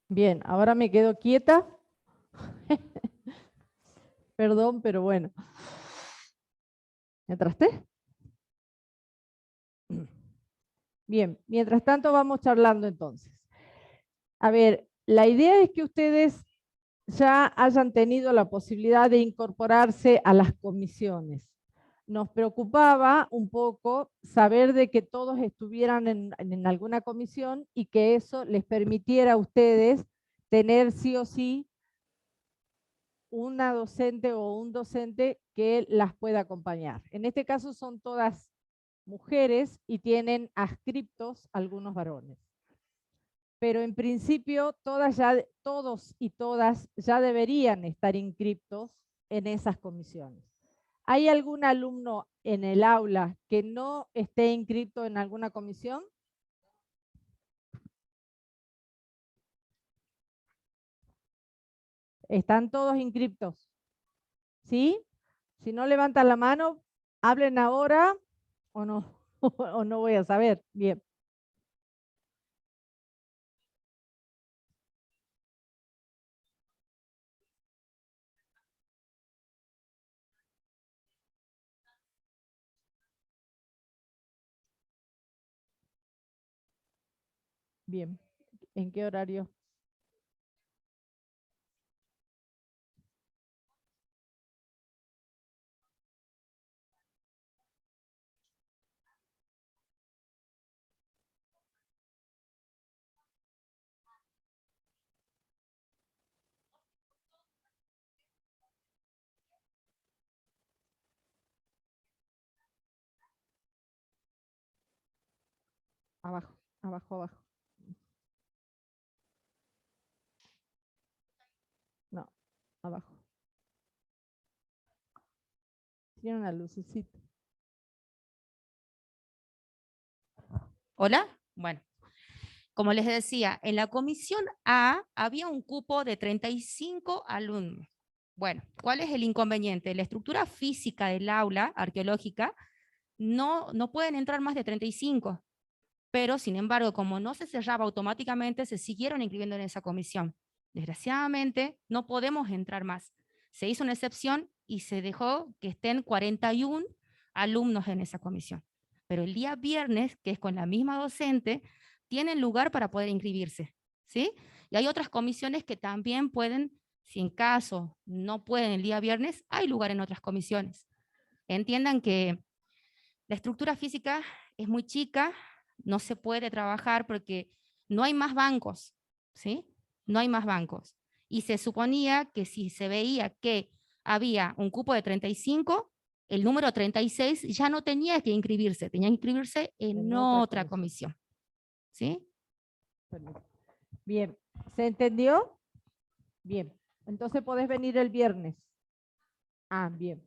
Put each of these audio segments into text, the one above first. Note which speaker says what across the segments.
Speaker 1: Bien, ahora me quedo quieta. Perdón, pero bueno. ¿Me trasté? Bien, mientras tanto vamos charlando entonces. A ver, la idea es que ustedes ya hayan tenido la posibilidad de incorporarse a las comisiones. Nos preocupaba un poco saber de que todos estuvieran en alguna comisión y que eso les permitiera a ustedes tener sí o sí una docente o un docente que las pueda acompañar. En este caso son todas mujeres y tienen adscriptos algunos varones. Pero en principio todos y todas ya deberían estar inscriptos en esas comisiones. ¿Hay algún alumno en el aula que no esté inscrito en alguna comisión? ¿Están todos inscriptos? ¿Sí? Si no levantan la mano, hablen ahora o no, o no voy a saber. Bien. Bien. ¿En qué horario? Abajo, abajo, abajo. No, abajo. Tiene una lucecita.
Speaker 2: ¿Hola? Bueno, como les decía, en la comisión A había un cupo de 35 alumnos. Bueno, ¿cuál es el inconveniente? La estructura física del aula arqueológica no pueden entrar más de 35, pero sin embargo, como no se cerraba automáticamente, se siguieron inscribiendo en esa comisión. Desgraciadamente, no podemos entrar más. Se hizo una excepción y se dejó que estén 41 alumnos en esa comisión. Pero el día viernes, que es con la misma docente, tienen lugar para poder inscribirse, ¿sí? Y hay otras comisiones que también pueden, si en caso no pueden el día viernes, hay lugar en otras comisiones. Entiendan que la estructura física es muy chica, no se puede trabajar porque no hay más bancos, ¿sí? No hay más bancos. Y se suponía que si se veía que había un cupo de 35, el número 36 ya no tenía que inscribirse, tenía que inscribirse en otra comisión, ¿sí?
Speaker 1: Bien, ¿se entendió? Bien, entonces podés venir el viernes. Ah, bien.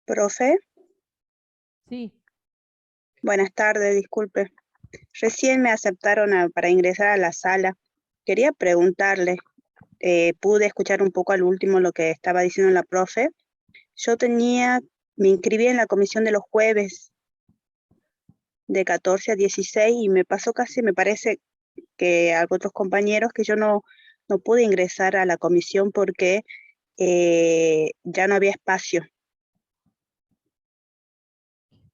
Speaker 3: Profe,
Speaker 1: Sí,
Speaker 3: buenas tardes, disculpe. Recién me aceptaron para ingresar a la sala. Quería preguntarle, pude escuchar un poco al último lo que estaba diciendo la profe. Yo me inscribí en la comisión de los jueves de 14 a 16 y me pasó casi, me parece que a otros compañeros que yo no pude ingresar a la comisión porque ya no había espacio.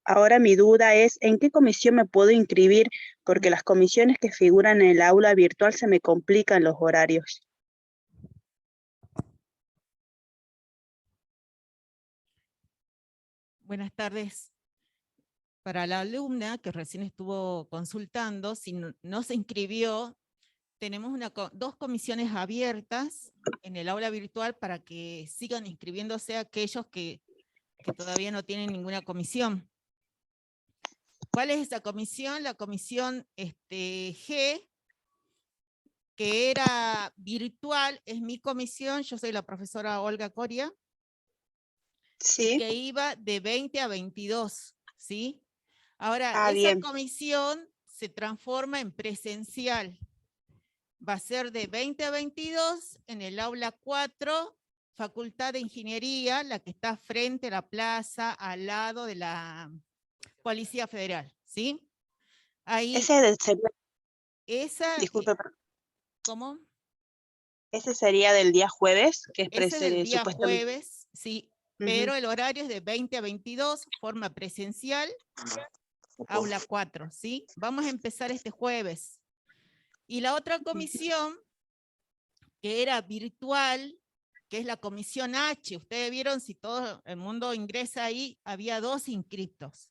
Speaker 3: Ahora mi duda es, ¿en qué comisión me puedo inscribir? Porque las comisiones que figuran en el aula virtual se me complican los horarios.
Speaker 4: Buenas tardes. Para la alumna que recién estuvo consultando, si no se inscribió, tenemos dos comisiones abiertas en el aula virtual para que sigan inscribiéndose aquellos que todavía no tienen ninguna comisión. ¿Cuál es esa comisión? La comisión G, que era virtual, es mi comisión, yo soy la profesora Olga Coria,
Speaker 3: Sí.
Speaker 4: y que iba de 20 a 22, ¿sí? Ahora, esa
Speaker 3: bien.
Speaker 4: comisión se transforma en presencial. Va a ser de 20 a 22 en el aula 4, Facultad de Ingeniería, la que está frente a la plaza, al lado de la Policía Federal, ¿sí? Ahí,
Speaker 3: Ese sería,
Speaker 4: esa,
Speaker 3: disculpe, pero
Speaker 4: ¿cómo?
Speaker 3: ese sería del día jueves, que es
Speaker 4: Ese del día
Speaker 3: supuestamente.
Speaker 4: jueves, sí,
Speaker 3: Ujú.
Speaker 4: pero el horario es de 20 a 22, forma presencial, aula 4, ¿sí? Vamos a empezar este jueves. Y la otra comisión, que era virtual, que es la comisión H, ustedes vieron si todo el mundo ingresa ahí, había 2 inscriptos.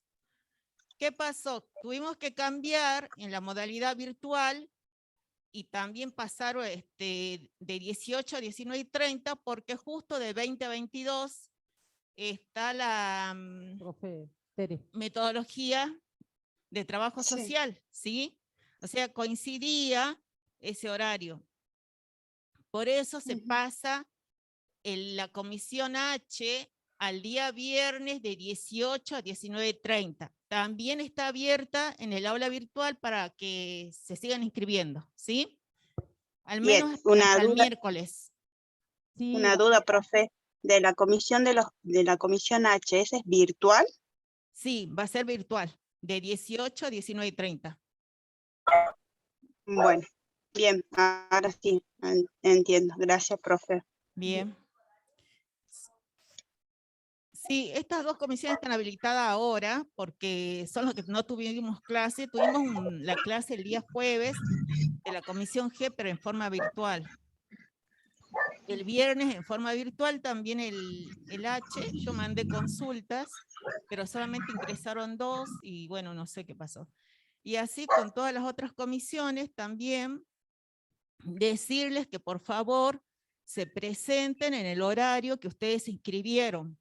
Speaker 4: ¿Qué pasó? Tuvimos que cambiar en la modalidad virtual y también pasaron de 18 a 19 y 30 porque justo de 20 a 22 está la
Speaker 1: Profe Tere.
Speaker 4: metodología de trabajo
Speaker 3: Sí.
Speaker 4: social, ¿sí? O sea, coincidía ese horario. Por eso se
Speaker 3: Ujú.
Speaker 4: pasa la comisión H al día viernes de 18 a 19:30. También está abierta en el aula virtual para que se sigan inscribiendo, ¿sí? Al
Speaker 3: Bien,
Speaker 4: menos
Speaker 3: una
Speaker 4: hasta el
Speaker 3: duda,
Speaker 4: miércoles.
Speaker 1: Sí,
Speaker 3: una duda, profe, de la comisión de la comisión H, ¿esa es virtual?
Speaker 4: Sí, va a ser virtual, de 18 a 19:30.
Speaker 3: Bueno, bien, ahora sí, entiendo. Gracias, profe.
Speaker 4: Bien. Sí, estas 2 comisiones están habilitadas ahora porque son los que no tuvimos clase. Tuvimos la clase el día jueves de la comisión G, pero en forma virtual. El viernes en forma virtual también el H, yo mandé consultas, pero solamente ingresaron 2 y bueno, no sé qué pasó. Y así con todas las otras comisiones también decirles que por favor se presenten en el horario que ustedes se inscribieron,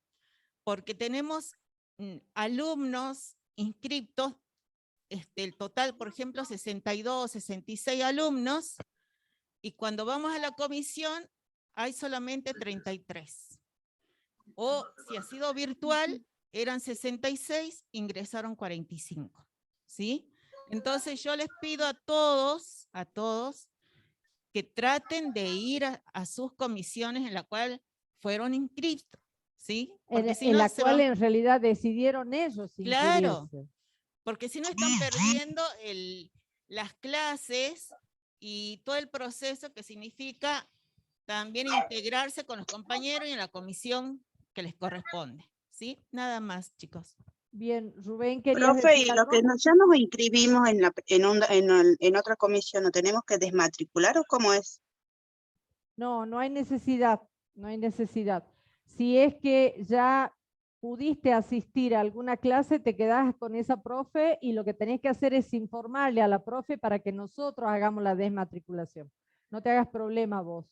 Speaker 4: porque tenemos alumnos inscriptos, el total, por ejemplo, 62, 66 alumnos, y cuando vamos a la comisión hay solamente 33. O si ha sido virtual, eran 66, ingresaron 45. ¿Sí? Entonces yo les pido a todos, que traten de ir a sus comisiones en la cual fueron inscritos. ¿Sí? Porque si
Speaker 1: en
Speaker 4: no
Speaker 1: la
Speaker 4: se
Speaker 1: cual
Speaker 4: van,
Speaker 1: en realidad decidieron ellos
Speaker 4: claro,
Speaker 1: inscribirse.
Speaker 4: porque si no están perdiendo las clases y todo el proceso que significa también integrarse con los compañeros y en la comisión que les corresponde. ¿Sí? Nada más, chicos.
Speaker 1: Bien, Rubén, ¿querías
Speaker 3: Profe,
Speaker 1: decir
Speaker 3: y los
Speaker 1: algo?
Speaker 3: que ya nos inscribimos en otra comisión, ¿no tenemos que desmatricular o cómo es?
Speaker 1: No, no hay necesidad, no hay necesidad. Si es que ya pudiste asistir a alguna clase, te quedás con esa profe y lo que tenés que hacer es informarle a la profe para que nosotros hagamos la desmatriculación. No te hagas problema vos.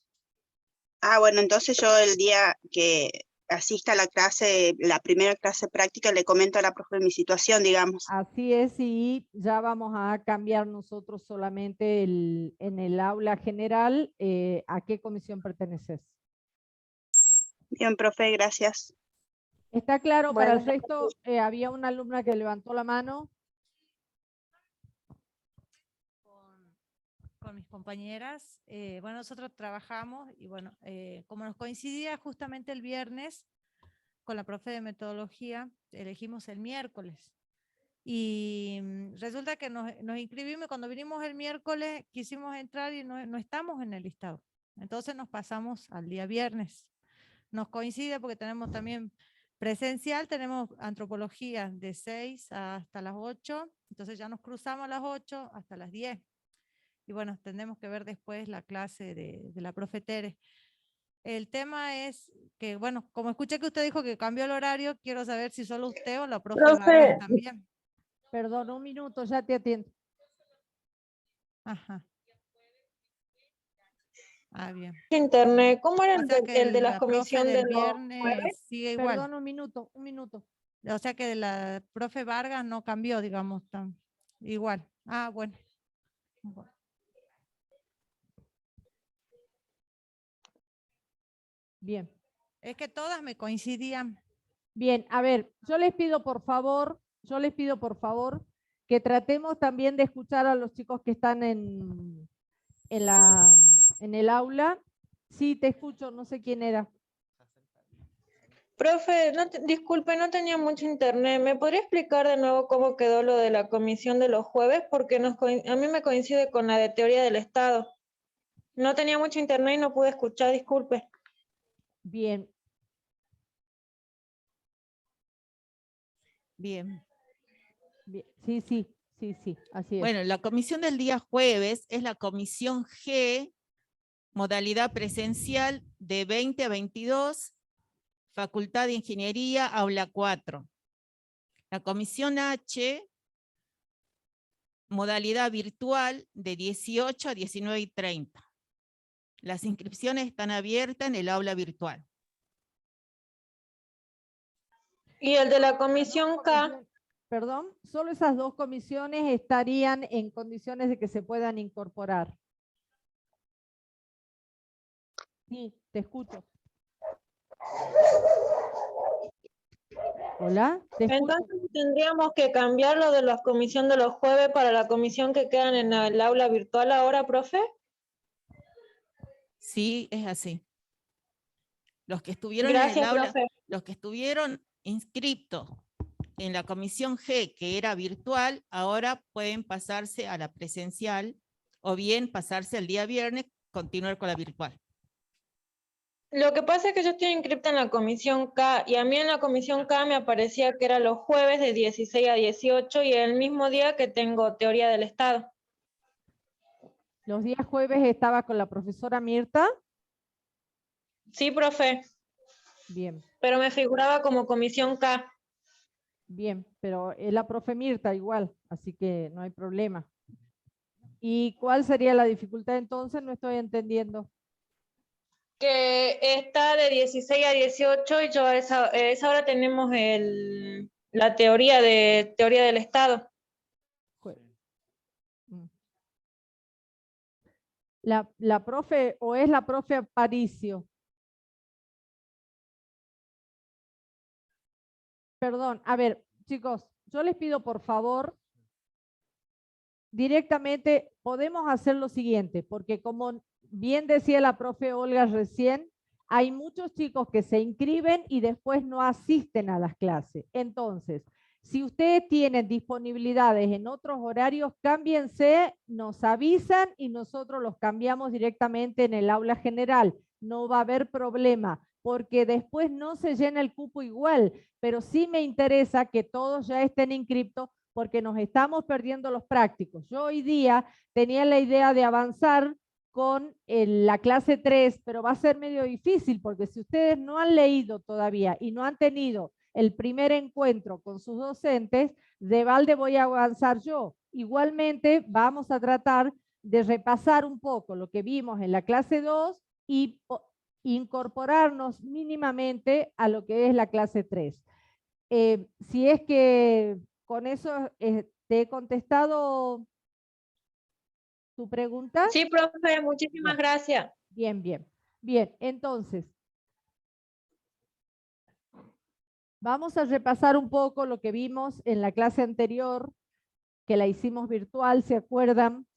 Speaker 3: Ah, bueno, entonces yo el día que asista a la clase, la primera clase práctica, le comento a la profe mi situación, digamos.
Speaker 1: Así es, y ya vamos a cambiar nosotros solamente en el aula general a qué comisión perteneces.
Speaker 3: Bien, profe, gracias.
Speaker 1: ¿Está claro para el
Speaker 3: Bueno,
Speaker 1: resto? Había una alumna que levantó la mano.
Speaker 5: Con mis compañeras. Bueno, nosotros trabajamos y bueno, como nos coincidía justamente el viernes con la profe de metodología, elegimos el miércoles. Y resulta que nos inscribimos, cuando vinimos el miércoles quisimos entrar y no estamos en el listado. Entonces nos pasamos al día viernes. Nos coincide porque tenemos también presencial, tenemos antropología de 6 hasta las 8, entonces ya nos cruzamos a las 8 hasta las 10. Y bueno, tendremos que ver después la clase de la profe Tere. El tema es que, bueno, como escuché que usted dijo que cambió el horario, quiero saber si solo usted o la profe Vargas también.
Speaker 1: Perdón, un minuto, ya te atiendo.
Speaker 5: Ajá. Ah, bien.
Speaker 6: Internet, ¿cómo era
Speaker 5: O sea que
Speaker 6: el de la
Speaker 5: la profe
Speaker 6: comisión de
Speaker 5: del
Speaker 6: los
Speaker 5: viernes
Speaker 6: jueves?
Speaker 5: sigue igual.
Speaker 1: Perdón, un minuto.
Speaker 5: O sea que la profe Vargas no cambió, digamos, igual. Ah, bueno.
Speaker 1: Bien.
Speaker 5: Es que todas me coincidían.
Speaker 1: Bien, a ver, yo les pido por favor que tratemos también de escuchar a los chicos que están en el aula. Sí, te escucho, no sé quién era.
Speaker 6: Profe, disculpe, no tenía mucho internet. ¿Me podría explicar de nuevo cómo quedó lo de la comisión de los jueves? Porque a mí me coincide con la de teoría del Estado. No tenía mucho internet y no pude escuchar, disculpe.
Speaker 1: Bien,
Speaker 4: Bien.
Speaker 1: bien. Sí, así es.
Speaker 4: Bueno, la comisión del día jueves es la comisión G, modalidad presencial de 20 a 22, Facultad de Ingeniería, aula 4. La comisión H, modalidad virtual de 18 a 19 y 30. Las inscripciones están abiertas en el aula virtual.
Speaker 6: Y el de la comisión K,
Speaker 1: Perdón, solo esas dos comisiones estarían en condiciones de que se puedan incorporar. Sí, te escucho. Hola, te escucho.
Speaker 6: entonces tendríamos que cambiar lo de la comisión de los jueves para la comisión que quedan en el aula virtual ahora, profe.
Speaker 4: Sí, es así. Los que estuvieron en
Speaker 6: Gracias,
Speaker 4: el aula,
Speaker 6: profe.
Speaker 4: los que estuvieron inscriptos en la comisión G, que era virtual, ahora pueden pasarse a la presencial o bien pasarse al día viernes, continuar con la virtual.
Speaker 6: Lo que pasa es que yo estoy inscripta en la comisión K y a mí en la comisión K me aparecía que era los jueves de 16 a 18 y el mismo día que tengo teoría del Estado.
Speaker 1: Los días jueves estaba con la profesora Mirta.
Speaker 6: Sí, profe,
Speaker 1: Bien,
Speaker 6: pero me figuraba como comisión K.
Speaker 1: bien, pero es la profe Mirta igual, así que no hay problema. ¿Y cuál sería la dificultad entonces? No estoy entendiendo.
Speaker 6: Que está de 16 a 18 y yo a esa hora tenemos la teoría del Estado.
Speaker 1: La profe, o es la profe Aparicio. Perdón, a ver, chicos, yo les pido por favor, directamente podemos hacer lo siguiente, porque como bien decía la profe Olga recién, hay muchos chicos que se inscriben y después no asisten a las clases. Entonces, si ustedes tienen disponibilidades en otros horarios, cámbiense, nos avisan y nosotros los cambiamos directamente en el aula general. No va a haber problema, porque después no se llena el cupo igual, pero sí me interesa que todos ya estén inscriptos porque nos estamos perdiendo los prácticos. Yo hoy día tenía la idea de avanzar con la clase 3, pero va a ser medio difícil porque si ustedes no han leído todavía y no han tenido el primer encuentro con sus docentes, de balde voy a avanzar yo. Igualmente vamos a tratar de repasar un poco lo que vimos en la clase 2 y incorporarnos mínimamente a lo que es la clase 3. Si es que con eso te he contestado tu pregunta.
Speaker 6: Sí, profe, muchísimas gracias.
Speaker 1: Bien, bien. Bien, entonces, vamos a repasar un poco lo que vimos en la clase anterior, que la hicimos virtual, ¿se acuerdan?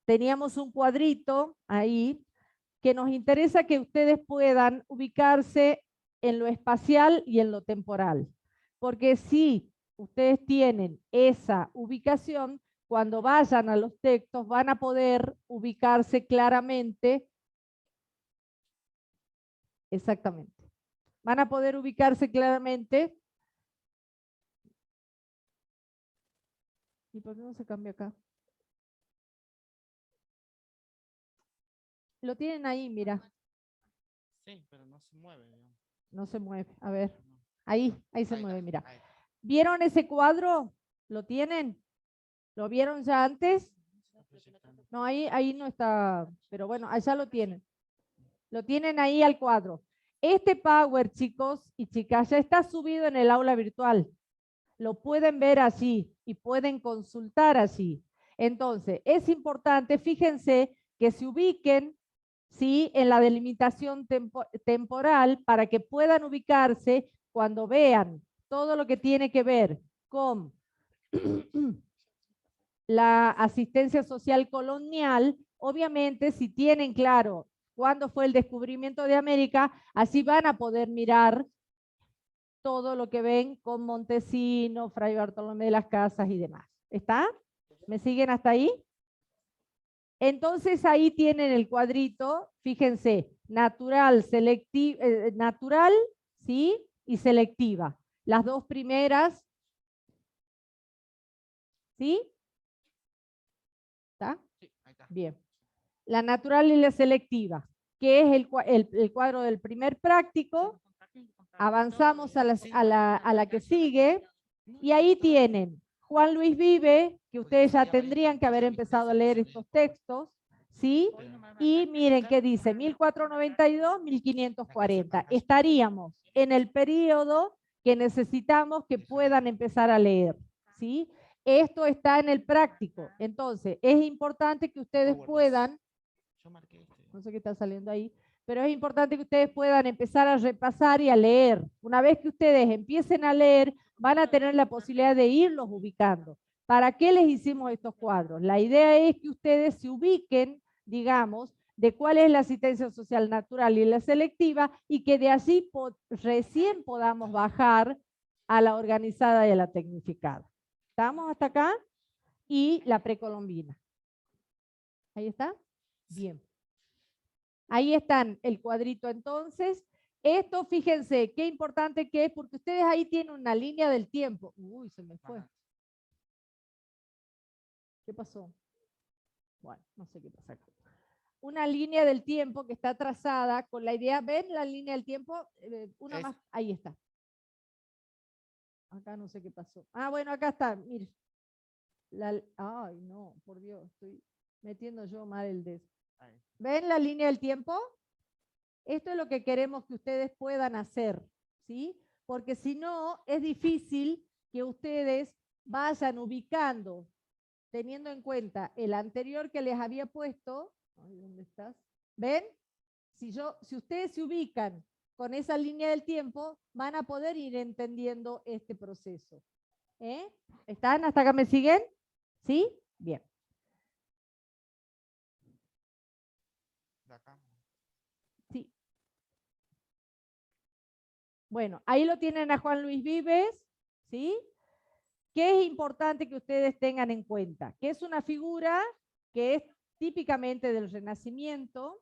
Speaker 1: Teníamos un cuadrito ahí que nos interesa que ustedes puedan ubicarse en lo espacial y en lo temporal. Porque si ustedes tienen esa ubicación, cuando vayan a los textos van a poder ubicarse claramente. Exactamente. Van a poder ubicarse claramente. ¿Y por qué no se cambia acá? Lo tienen ahí, mira.
Speaker 7: Sí, pero no se mueve, digamos.
Speaker 1: No se mueve. A ver. Ahí se mueve, mira.
Speaker 7: Ahí.
Speaker 1: ¿Vieron ese cuadro? ¿Lo tienen? ¿Lo vieron ya antes? No, ahí no está, pero bueno, allá lo tienen. Lo tienen ahí al cuadro. Este Power, chicos y chicas, ya está subido en el aula virtual. Lo pueden ver allí y pueden consultar allí. Entonces, es importante, fíjense, que se ubiquen, ¿sí?, en la delimitación temporal para que puedan ubicarse cuando vean todo lo que tiene que ver con la asistencia social colonial. Obviamente, si tienen claro cuándo fue el descubrimiento de América, así van a poder mirar todo lo que ven con Montesino, Fray Bartolomé de las Casas y demás. ¿Está? ¿Me siguen hasta ahí? Entonces ahí tienen el cuadrito, fíjense, natural, natural, ¿sí? Y selectiva. Las dos primeras, ¿sí? ¿Está?
Speaker 7: Sí, ahí está.
Speaker 1: Bien. La natural y la selectiva, que es el cuadro del primer práctico. Avanzamos a la que sigue, y ahí tienen Juan Luis Vive, que ustedes ya tendrían que haber empezado a leer estos textos, ¿sí? Y miren qué dice, 1492, 1540. Estaríamos en el periodo que necesitamos que puedan empezar a leer, ¿sí? Esto está en el práctico, entonces es importante que ustedes puedan, no sé qué está saliendo ahí, pero es importante que ustedes puedan empezar a repasar y a leer. Una vez que ustedes empiecen a leer, van a tener la posibilidad de irlos ubicando. ¿Para qué les hicimos estos cuadros? La idea es que ustedes se ubiquen, digamos, de cuál es la asistencia social natural y la selectiva, y que de allí recién podamos bajar a la organizada y a la tecnificada. ¿Estamos hasta acá? Y la precolombina. ¿Ahí está? Bien. Ahí están el cuadrito entonces. Esto, fíjense, qué importante que es, porque ustedes ahí tienen una línea del tiempo. Uy, se me fue. ¿Qué pasó? Bueno, no sé qué pasa acá. Una línea del tiempo que está trazada con la idea, ¿ven la línea del tiempo? Una más, ahí está. Acá no sé qué pasó. Ah, bueno, acá está, mire. Ay, no, por Dios, estoy metiendo yo mal el dedo. ¿Ven la línea del tiempo? Esto es lo que queremos que ustedes puedan hacer, ¿sí? Porque si no, es difícil que ustedes vayan ubicando, teniendo en cuenta el anterior que les había puesto. Ay, ¿dónde estás? ¿Ven? Si ustedes se ubican con esa línea del tiempo, van a poder ir entendiendo este proceso. ¿Están? ¿Hasta acá me siguen? ¿Sí? Bien. Sí. Bueno, ahí lo tienen a Juan Luis Vives, ¿sí? ¿Qué es importante que ustedes tengan en cuenta? Que es una figura que es típicamente del Renacimiento,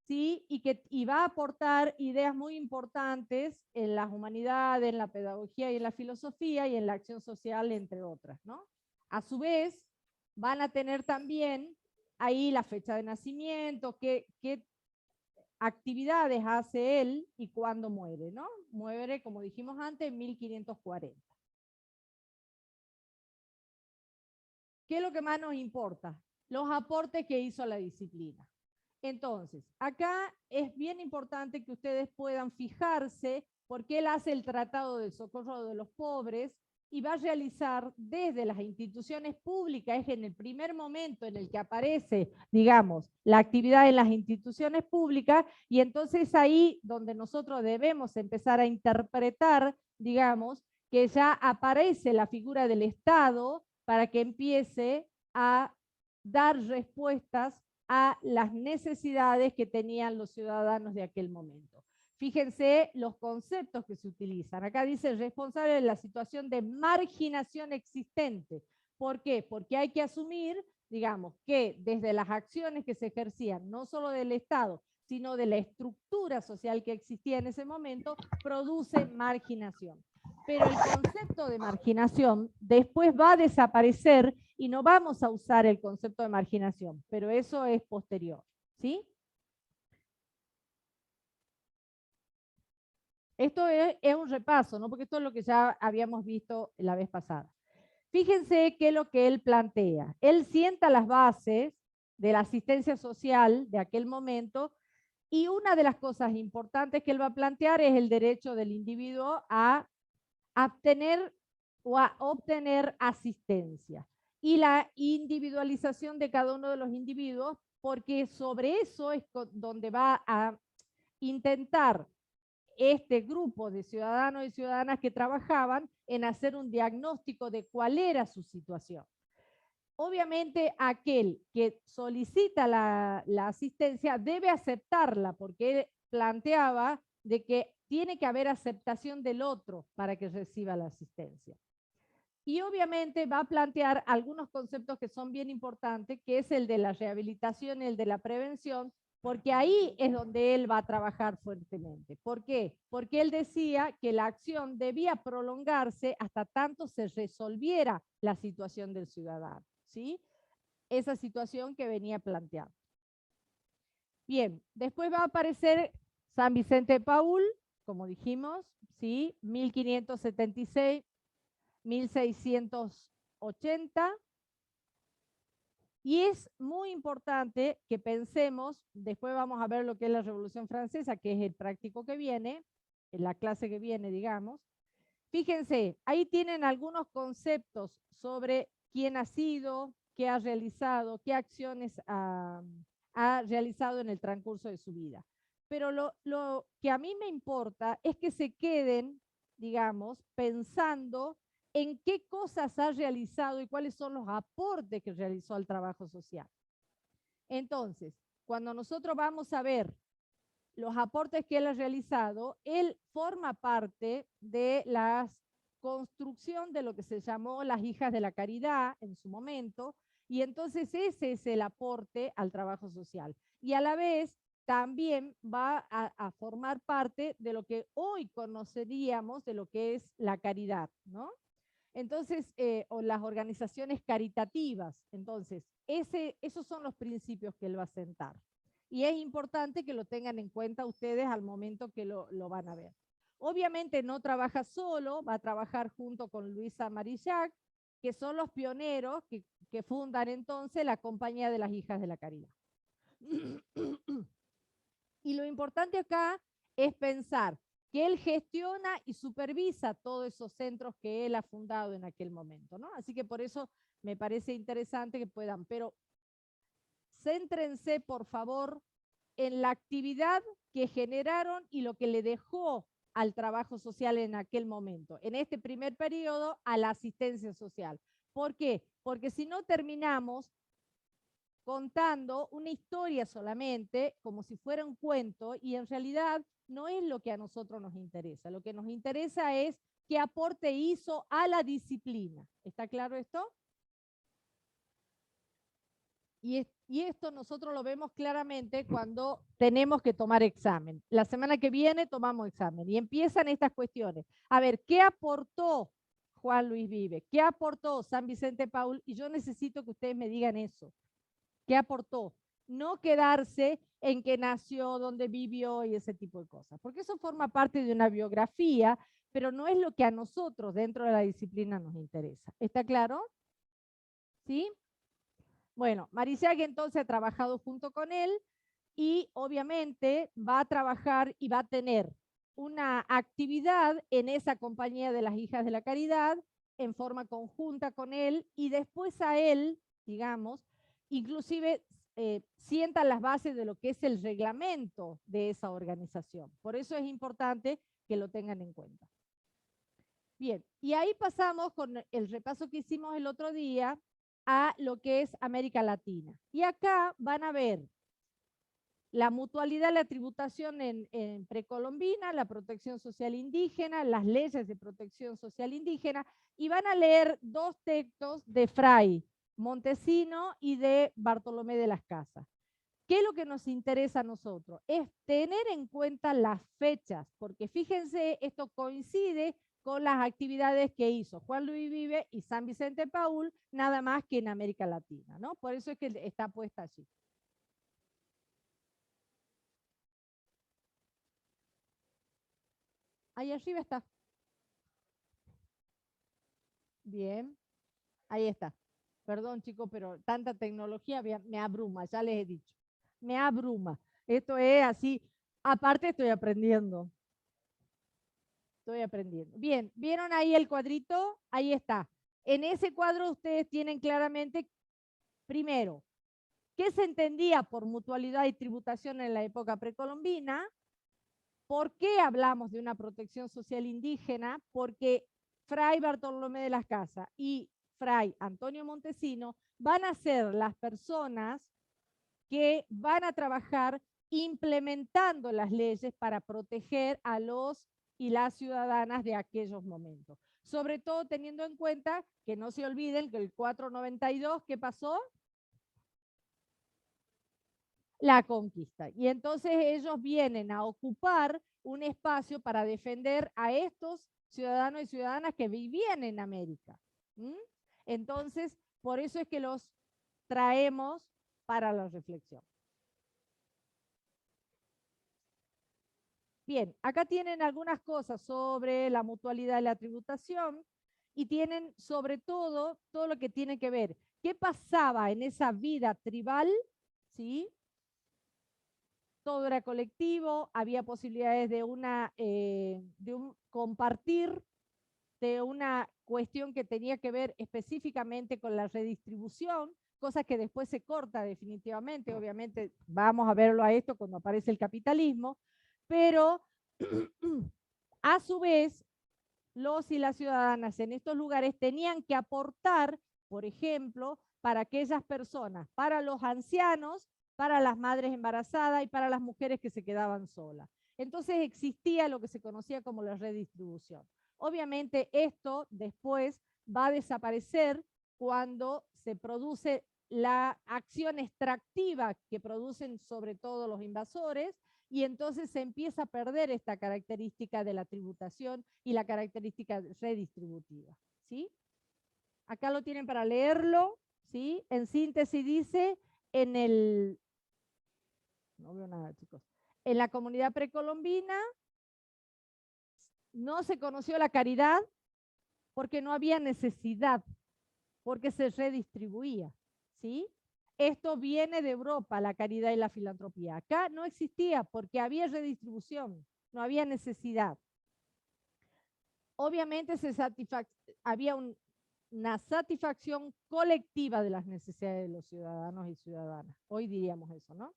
Speaker 1: ¿sí? Y va a aportar ideas muy importantes en las humanidades, en la pedagogía y en la filosofía y en la acción social, entre otras, ¿no? A su vez, van a tener también ahí la fecha de nacimiento, qué actividades hace él y cuándo muere, ¿no? Muere, como dijimos antes, en 1540. ¿Qué es lo que más nos importa? Los aportes que hizo a la disciplina. Entonces, acá es bien importante que ustedes puedan fijarse porque él hace el Tratado del Socorro de los Pobres y va a realizar desde las instituciones públicas, es en el primer momento en el que aparece, digamos, la actividad en las instituciones públicas, y entonces ahí donde nosotros debemos empezar a interpretar, digamos, que ya aparece la figura del Estado para que empiece a dar respuestas a las necesidades que tenían los ciudadanos de aquel momento. Fíjense los conceptos que se utilizan. Acá dice responsable de la situación de marginación existente. ¿Por qué? Porque hay que asumir, digamos, que desde las acciones que se ejercían, no solo del Estado, sino de la estructura social que existía en ese momento, produce marginación. Pero el concepto de marginación después va a desaparecer y no vamos a usar el concepto de marginación, pero eso es posterior, ¿sí? Esto es un repaso, ¿no? Porque esto es lo que ya habíamos visto la vez pasada. Fíjense qué es lo que él plantea. Él sienta las bases de la asistencia social de aquel momento, y una de las cosas importantes que él va a plantear es el derecho del individuo a obtener o a obtener asistencia y la individualización de cada uno de los individuos, porque sobre eso es donde va a intentar este grupo de ciudadanos y ciudadanas que trabajaban en hacer un diagnóstico de cuál era su situación. Obviamente aquel que solicita la asistencia debe aceptarla, porque él planteaba de que tiene que haber aceptación del otro para que reciba la asistencia. Y obviamente va a plantear algunos conceptos que son bien importantes, que es el de la rehabilitación y el de la prevención, porque ahí es donde él va a trabajar fuertemente. ¿Por qué? Porque él decía que la acción debía prolongarse hasta tanto se resolviera la situación del ciudadano, ¿sí? Esa situación que venía planteando. Bien, después va a aparecer San Vicente de Paúl, como dijimos, ¿sí? 1576, 1680. Y es muy importante que pensemos, después vamos a ver lo que es la Revolución Francesa, que es el práctico que viene, en la clase que viene, digamos. Fíjense, ahí tienen algunos conceptos sobre quién ha sido, qué ha realizado, qué acciones ha realizado en el transcurso de su vida. Pero lo que a mí me importa es que se queden, digamos, pensando en qué cosas ha realizado y cuáles son los aportes que realizó al trabajo social. Entonces, cuando nosotros vamos a ver los aportes que él ha realizado, él forma parte de la construcción de lo que se llamó las Hijas de la Caridad en su momento, y entonces ese es el aporte al trabajo social. Y a la vez también va a formar parte de lo que hoy conoceríamos de lo que es la caridad, ¿no? Entonces, o las organizaciones caritativas. Entonces, esos son los principios que él va a sentar. Y es importante que lo tengan en cuenta ustedes al momento que lo van a ver. Obviamente no trabaja solo, va a trabajar junto con Luisa Marillac, que son los pioneros que fundan entonces la Compañía de las Hijas de la Caridad. Y lo importante acá es pensar que él gestiona y supervisa todos esos centros que él ha fundado en aquel momento, ¿no? Así que por eso me parece interesante que puedan, pero céntrense, por favor, en la actividad que generaron y lo que le dejó al trabajo social en aquel momento, en este primer periodo, a la asistencia social. ¿Por qué? Porque si no terminamos contando una historia solamente, como si fuera un cuento, y en realidad no es lo que a nosotros nos interesa. Lo que nos interesa es qué aporte hizo a la disciplina. ¿Está claro esto? Y esto nosotros lo vemos claramente cuando tenemos que tomar examen. La semana que viene tomamos examen y empiezan estas cuestiones. A ver, ¿qué aportó Juan Luis Vives? ¿Qué aportó San Vicente Paúl? Y yo necesito que ustedes me digan eso. ¿Qué aportó? No quedarse en que nació, dónde vivió y ese tipo de cosas. Porque eso forma parte de una biografía, pero no es lo que a nosotros dentro de la disciplina nos interesa. ¿Está claro? ¿Sí? Bueno, Marillac entonces ha trabajado junto con él y obviamente va a trabajar y va a tener una actividad en esa Compañía de las Hijas de la Caridad en forma conjunta con él y después a él, digamos, inclusive sientan las bases de lo que es el reglamento de esa organización. Por eso es importante que lo tengan en cuenta. Bien, y ahí pasamos con el repaso que hicimos el otro día a lo que es América Latina. Y acá van a ver la mutualidad, la tributación en precolombina, la protección social indígena, las leyes de protección social indígena, y van a leer dos textos de Fray Montesino y de Bartolomé de las Casas. ¿Qué es lo que nos interesa a nosotros? Es tener en cuenta las fechas, porque fíjense, esto coincide con las actividades que hizo Juan Luis Vives y San Vicente Paúl, nada más que en América Latina, ¿no? Por eso es que está puesta allí. Ahí arriba está. Bien, ahí está. Perdón, chicos, pero tanta tecnología me abruma, ya les he dicho. Me abruma. Esto es así. Aparte estoy aprendiendo. Estoy aprendiendo. Bien, ¿vieron ahí el cuadrito? Ahí está. En ese cuadro ustedes tienen claramente, primero, ¿qué se entendía por mutualidad y tributación en la época precolombina? ¿Por qué hablamos de una protección social indígena? Porque Fray Bartolomé de las Casas y Fray Antonio Montesino van a ser las personas que van a trabajar implementando las leyes para proteger a los y las ciudadanas de aquellos momentos. Sobre todo teniendo en cuenta que no se olviden que el 492, ¿qué pasó? La conquista. Y entonces ellos vienen a ocupar un espacio para defender a estos ciudadanos y ciudadanas que vivían en América. ¿Mm? Entonces, por eso es que los traemos para la reflexión. Bien, acá tienen algunas cosas sobre la mutualidad de la tributación y tienen sobre todo lo que tiene que ver. ¿Qué pasaba en esa vida tribal? ¿Sí? Todo era colectivo, había posibilidades de un compartir, de una cuestión que tenía que ver específicamente con la redistribución, cosa que después se corta definitivamente, obviamente vamos a verlo a esto cuando aparece el capitalismo, pero a su vez los y las ciudadanas en estos lugares tenían que aportar, por ejemplo, para aquellas personas, para los ancianos, para las madres embarazadas y para las mujeres que se quedaban solas. Entonces existía lo que se conocía como la redistribución. Obviamente esto después va a desaparecer cuando se produce la acción extractiva que producen sobre todo los invasores, y entonces se empieza a perder esta característica de la tributación y la característica redistributiva. ¿Sí? Acá lo tienen para leerlo. ¿Sí? En síntesis dice, no veo nada, chicos. En la comunidad precolombina no se conoció la caridad porque no había necesidad, porque se redistribuía. ¿Sí? Esto viene de Europa, la caridad y la filantropía. Acá no existía porque había redistribución, no había necesidad. Obviamente había una satisfacción colectiva de las necesidades de los ciudadanos y ciudadanas. Hoy diríamos eso, ¿no?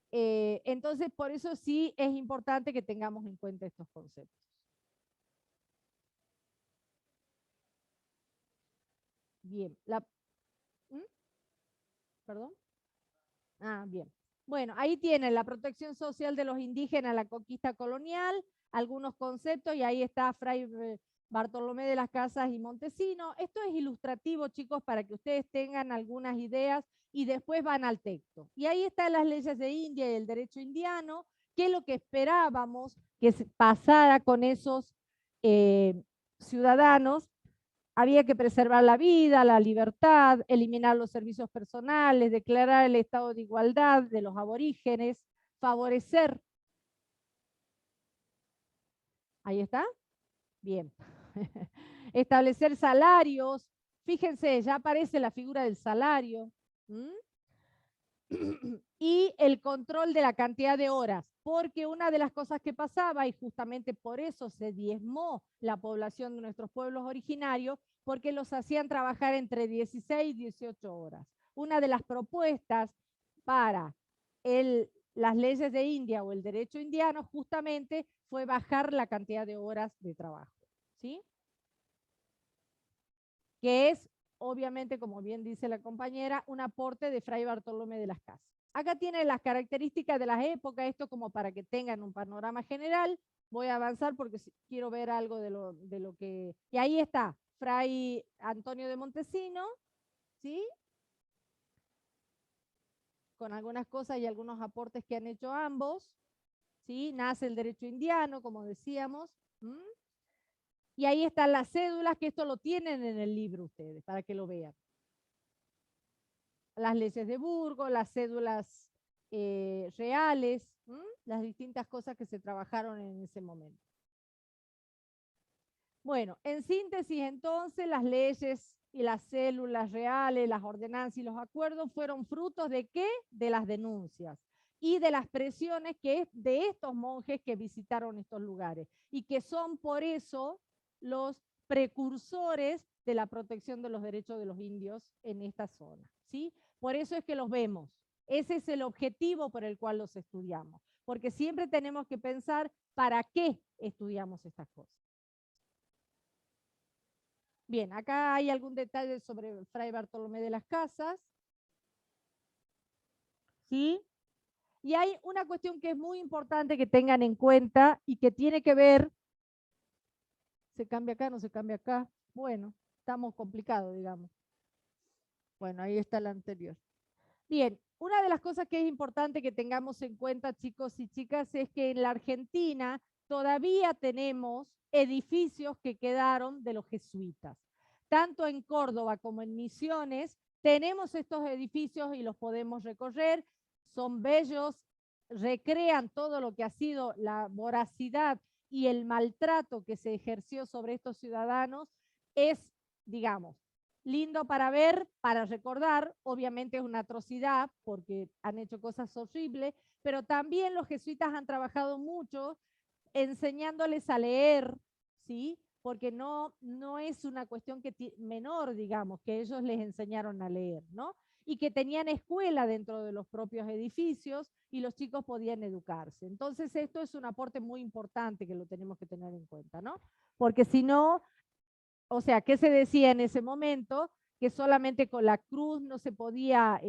Speaker 1: Entonces, por eso sí es importante que tengamos en cuenta estos conceptos. Bien. ¿Perdón? Ah, bien. Bueno, ahí tienen la protección social de los indígenas, la conquista colonial, algunos conceptos, y ahí está Fray Bartolomé de las Casas y Montesino. Esto es ilustrativo, chicos, para que ustedes tengan algunas ideas y después van al texto. Y ahí están las leyes de India y el derecho indiano, que es lo que esperábamos que pasara con esos ciudadanos. Había que preservar la vida, la libertad, eliminar los servicios personales, declarar el estado de igualdad de los aborígenes, favorecer. Ahí está. Bien. Establecer salarios. Fíjense, ya aparece la figura del salario. Y el control de la cantidad de horas, porque una de las cosas que pasaba, y justamente por eso se diezmó la población de nuestros pueblos originarios, porque los hacían trabajar entre 16 y 18 horas. Una de las propuestas para las leyes de India o el derecho indiano justamente fue bajar la cantidad de horas de trabajo. ¿Sí? Que es, obviamente, como bien dice la compañera, un aporte de Fray Bartolomé de las Casas. Acá tienen las características de las épocas, esto como para que tengan un panorama general. Voy a avanzar porque quiero ver algo de lo que... Y ahí está, Fray Antonio de Montesino, ¿sí? Con algunas cosas y algunos aportes que han hecho ambos, ¿sí? Nace el derecho indiano, como decíamos. Y ahí están las cédulas, que esto lo tienen en el libro ustedes, para que lo vean. Las leyes de Burgos, las cédulas reales, las distintas cosas que se trabajaron en ese momento. Bueno, en síntesis entonces, las leyes y las células reales, las ordenanzas y los acuerdos fueron frutos ¿de qué? De las denuncias y de las presiones de estos monjes que visitaron estos lugares y que son por eso los precursores de la protección de los derechos de los indios en esta zona, ¿sí? Por eso es que los vemos. Ese es el objetivo por el cual los estudiamos, porque siempre tenemos que pensar para qué estudiamos estas cosas. Bien, acá hay algún detalle sobre Fray Bartolomé de las Casas. ¿Sí? Y hay una cuestión que es muy importante que tengan en cuenta y que tiene que ver, se cambia acá, no se cambia acá, bueno, estamos complicados, digamos. Bueno, ahí está la anterior. Bien, una de las cosas que es importante que tengamos en cuenta, chicos y chicas, es que en la Argentina todavía tenemos edificios que quedaron de los jesuitas. Tanto en Córdoba como en Misiones tenemos estos edificios y los podemos recorrer. Son bellos, recrean todo lo que ha sido la voracidad y el maltrato que se ejerció sobre estos ciudadanos. Es, digamos, lindo para ver, para recordar, obviamente es una atrocidad porque han hecho cosas horribles, pero también los jesuitas han trabajado mucho enseñándoles a leer, ¿sí? Porque no es una cuestión menor, digamos, que ellos les enseñaron a leer, ¿no? Y que tenían escuela dentro de los propios edificios y los chicos podían educarse. Entonces esto es un aporte muy importante que lo tenemos que tener en cuenta, ¿no? Porque si no, o sea, ¿qué se decía en ese momento? Que solamente con la cruz no se podía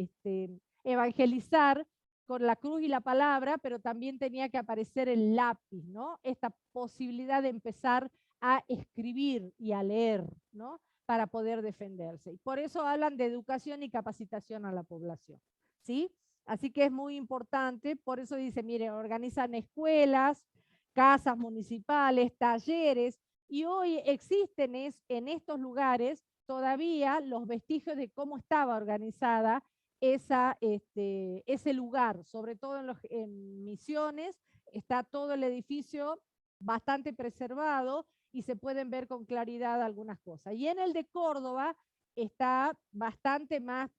Speaker 1: evangelizar, con la cruz y la palabra, pero también tenía que aparecer el lápiz, ¿no? Esta posibilidad de empezar a escribir y a leer, ¿no? Para poder defenderse. Y por eso hablan de educación y capacitación a la población, ¿sí? Así que es muy importante, por eso dice, mire, organizan escuelas, casas municipales, talleres, y hoy existen en estos lugares todavía los vestigios de cómo estaba organizada ese lugar, sobre todo en Misiones, está todo el edificio bastante preservado y se pueden ver con claridad algunas cosas. Y en el de Córdoba está bastante más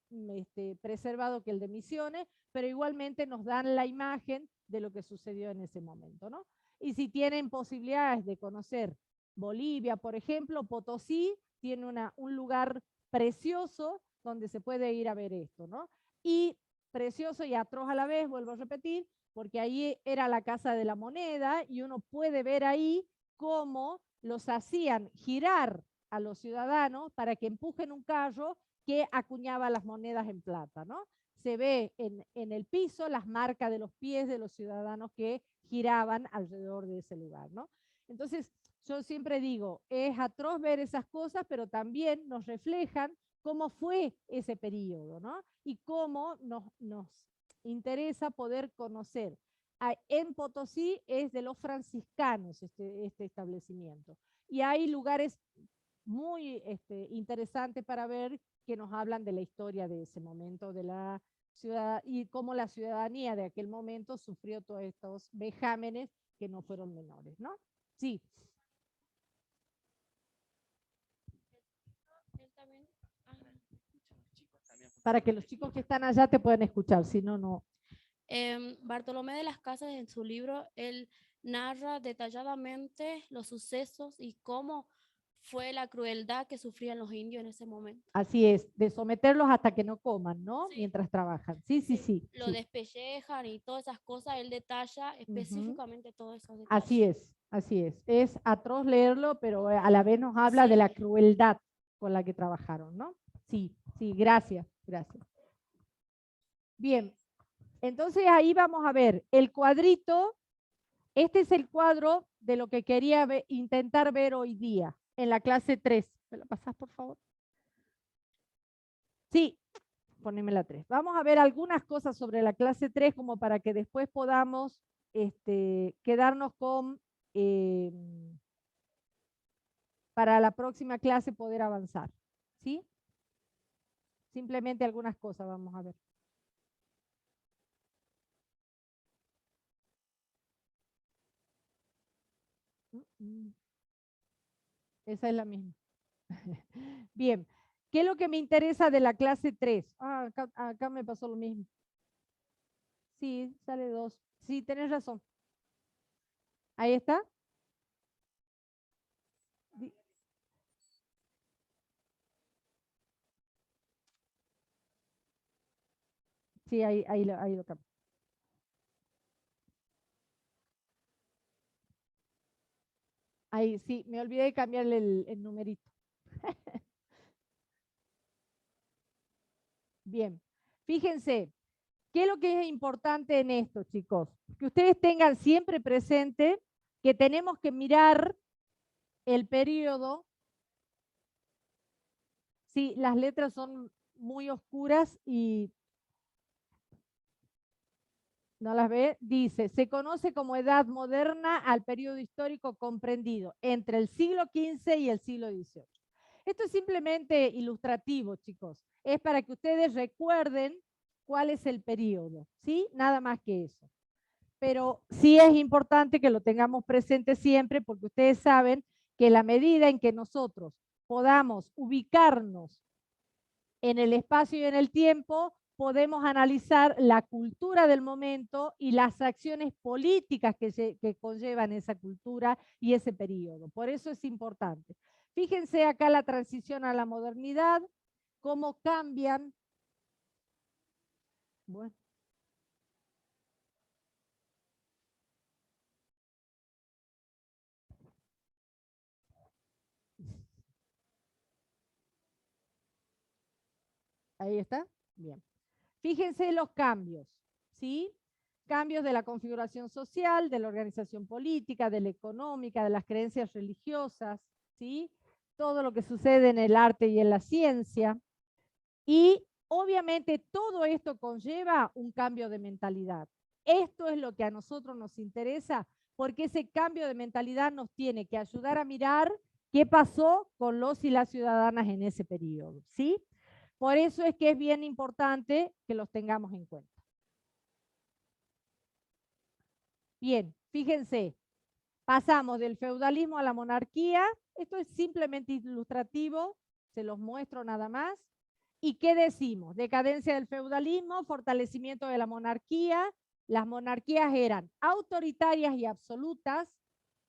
Speaker 1: preservado que el de Misiones, pero igualmente nos dan la imagen de lo que sucedió en ese momento, ¿no? Y si tienen posibilidades de conocer Bolivia, por ejemplo, Potosí tiene un lugar precioso donde se puede ir a ver esto, ¿no? Y precioso y atroz a la vez, vuelvo a repetir, porque ahí era la Casa de la Moneda y uno puede ver ahí cómo los hacían girar a los ciudadanos para que empujen un carro que acuñaba las monedas en plata, ¿no? Se ve en el piso las marcas de los pies de los ciudadanos que giraban alrededor de ese lugar, ¿no? Entonces, yo siempre digo, es atroz ver esas cosas, pero también nos reflejan cómo fue ese periodo, ¿no? Y cómo nos interesa poder conocer. En Potosí es de los franciscanos este establecimiento. Y hay lugares muy interesantes para ver que nos hablan de la historia de ese momento, de la ciudad y cómo la ciudadanía de aquel momento sufrió todos estos vejámenes que no fueron menores, ¿no? Sí. Para que los chicos que están allá te puedan escuchar, si no, no.
Speaker 8: Bartolomé de las Casas, en su libro, él narra detalladamente los sucesos y cómo fue la crueldad que sufrían los indios en ese momento.
Speaker 1: Así es, de someterlos hasta que no coman, ¿no?
Speaker 8: Sí.
Speaker 1: Mientras trabajan. Sí, sí, sí.
Speaker 8: Lo
Speaker 1: sí.
Speaker 8: despellejan y todas esas cosas, él detalla específicamente todos esos detalles.
Speaker 1: Así es, así es. Es atroz leerlo, pero a la vez nos habla de la crueldad con la que trabajaron, ¿no? Sí, sí, gracias, gracias. Bien, entonces ahí vamos a ver el cuadrito. Este es el cuadro de lo que quería intentar ver hoy día en la clase 3. ¿Me lo pasás, por favor? Sí, poneme la 3. Vamos a ver algunas cosas sobre la clase 3 como para que después podamos quedarnos con, para la próxima clase poder avanzar. ¿Sí? Simplemente algunas cosas vamos a ver. Esa es la misma. Bien. ¿Qué es lo que me interesa de la clase 3? Ah, acá me pasó lo mismo. Sí, sale 2. Sí, tenés razón. Ahí está. Sí, ahí lo cambio. Ahí sí, me olvidé de cambiarle el numerito. Bien, fíjense, ¿Qué es lo que es importante en esto, chicos? Que ustedes tengan siempre presente que tenemos que mirar el periodo. Sí, las letras son muy oscuras y no las ve. Dice, se conoce como edad moderna al periodo histórico comprendido entre el siglo XV y el siglo XVIII. Esto es simplemente ilustrativo, chicos. Es para que ustedes recuerden cuál es el periodo, ¿sí? Nada más que eso. Pero sí es importante que lo tengamos presente siempre porque ustedes saben que la medida en que nosotros podamos ubicarnos en el espacio y en el tiempo, podemos analizar la cultura del momento y las acciones políticas que conllevan esa cultura y ese periodo. Por eso es importante. Fíjense acá la transición a la modernidad, cómo cambian. Bueno. Ahí está. Bien. Fíjense los cambios, ¿sí? Cambios de la configuración social, de la organización política, de la económica, de las creencias religiosas, ¿sí? Todo lo que sucede en el arte y en la ciencia. Y obviamente todo esto conlleva un cambio de mentalidad. Esto es lo que a nosotros nos interesa, porque ese cambio de mentalidad nos tiene que ayudar a mirar qué pasó con los y las ciudadanas en ese periodo, ¿sí? Por eso es que es bien importante que los tengamos en cuenta. Bien, fíjense, pasamos del feudalismo a la monarquía. Esto es simplemente ilustrativo, se los muestro nada más. ¿Y qué decimos? Decadencia del feudalismo, fortalecimiento de la monarquía. Las monarquías eran autoritarias y absolutas,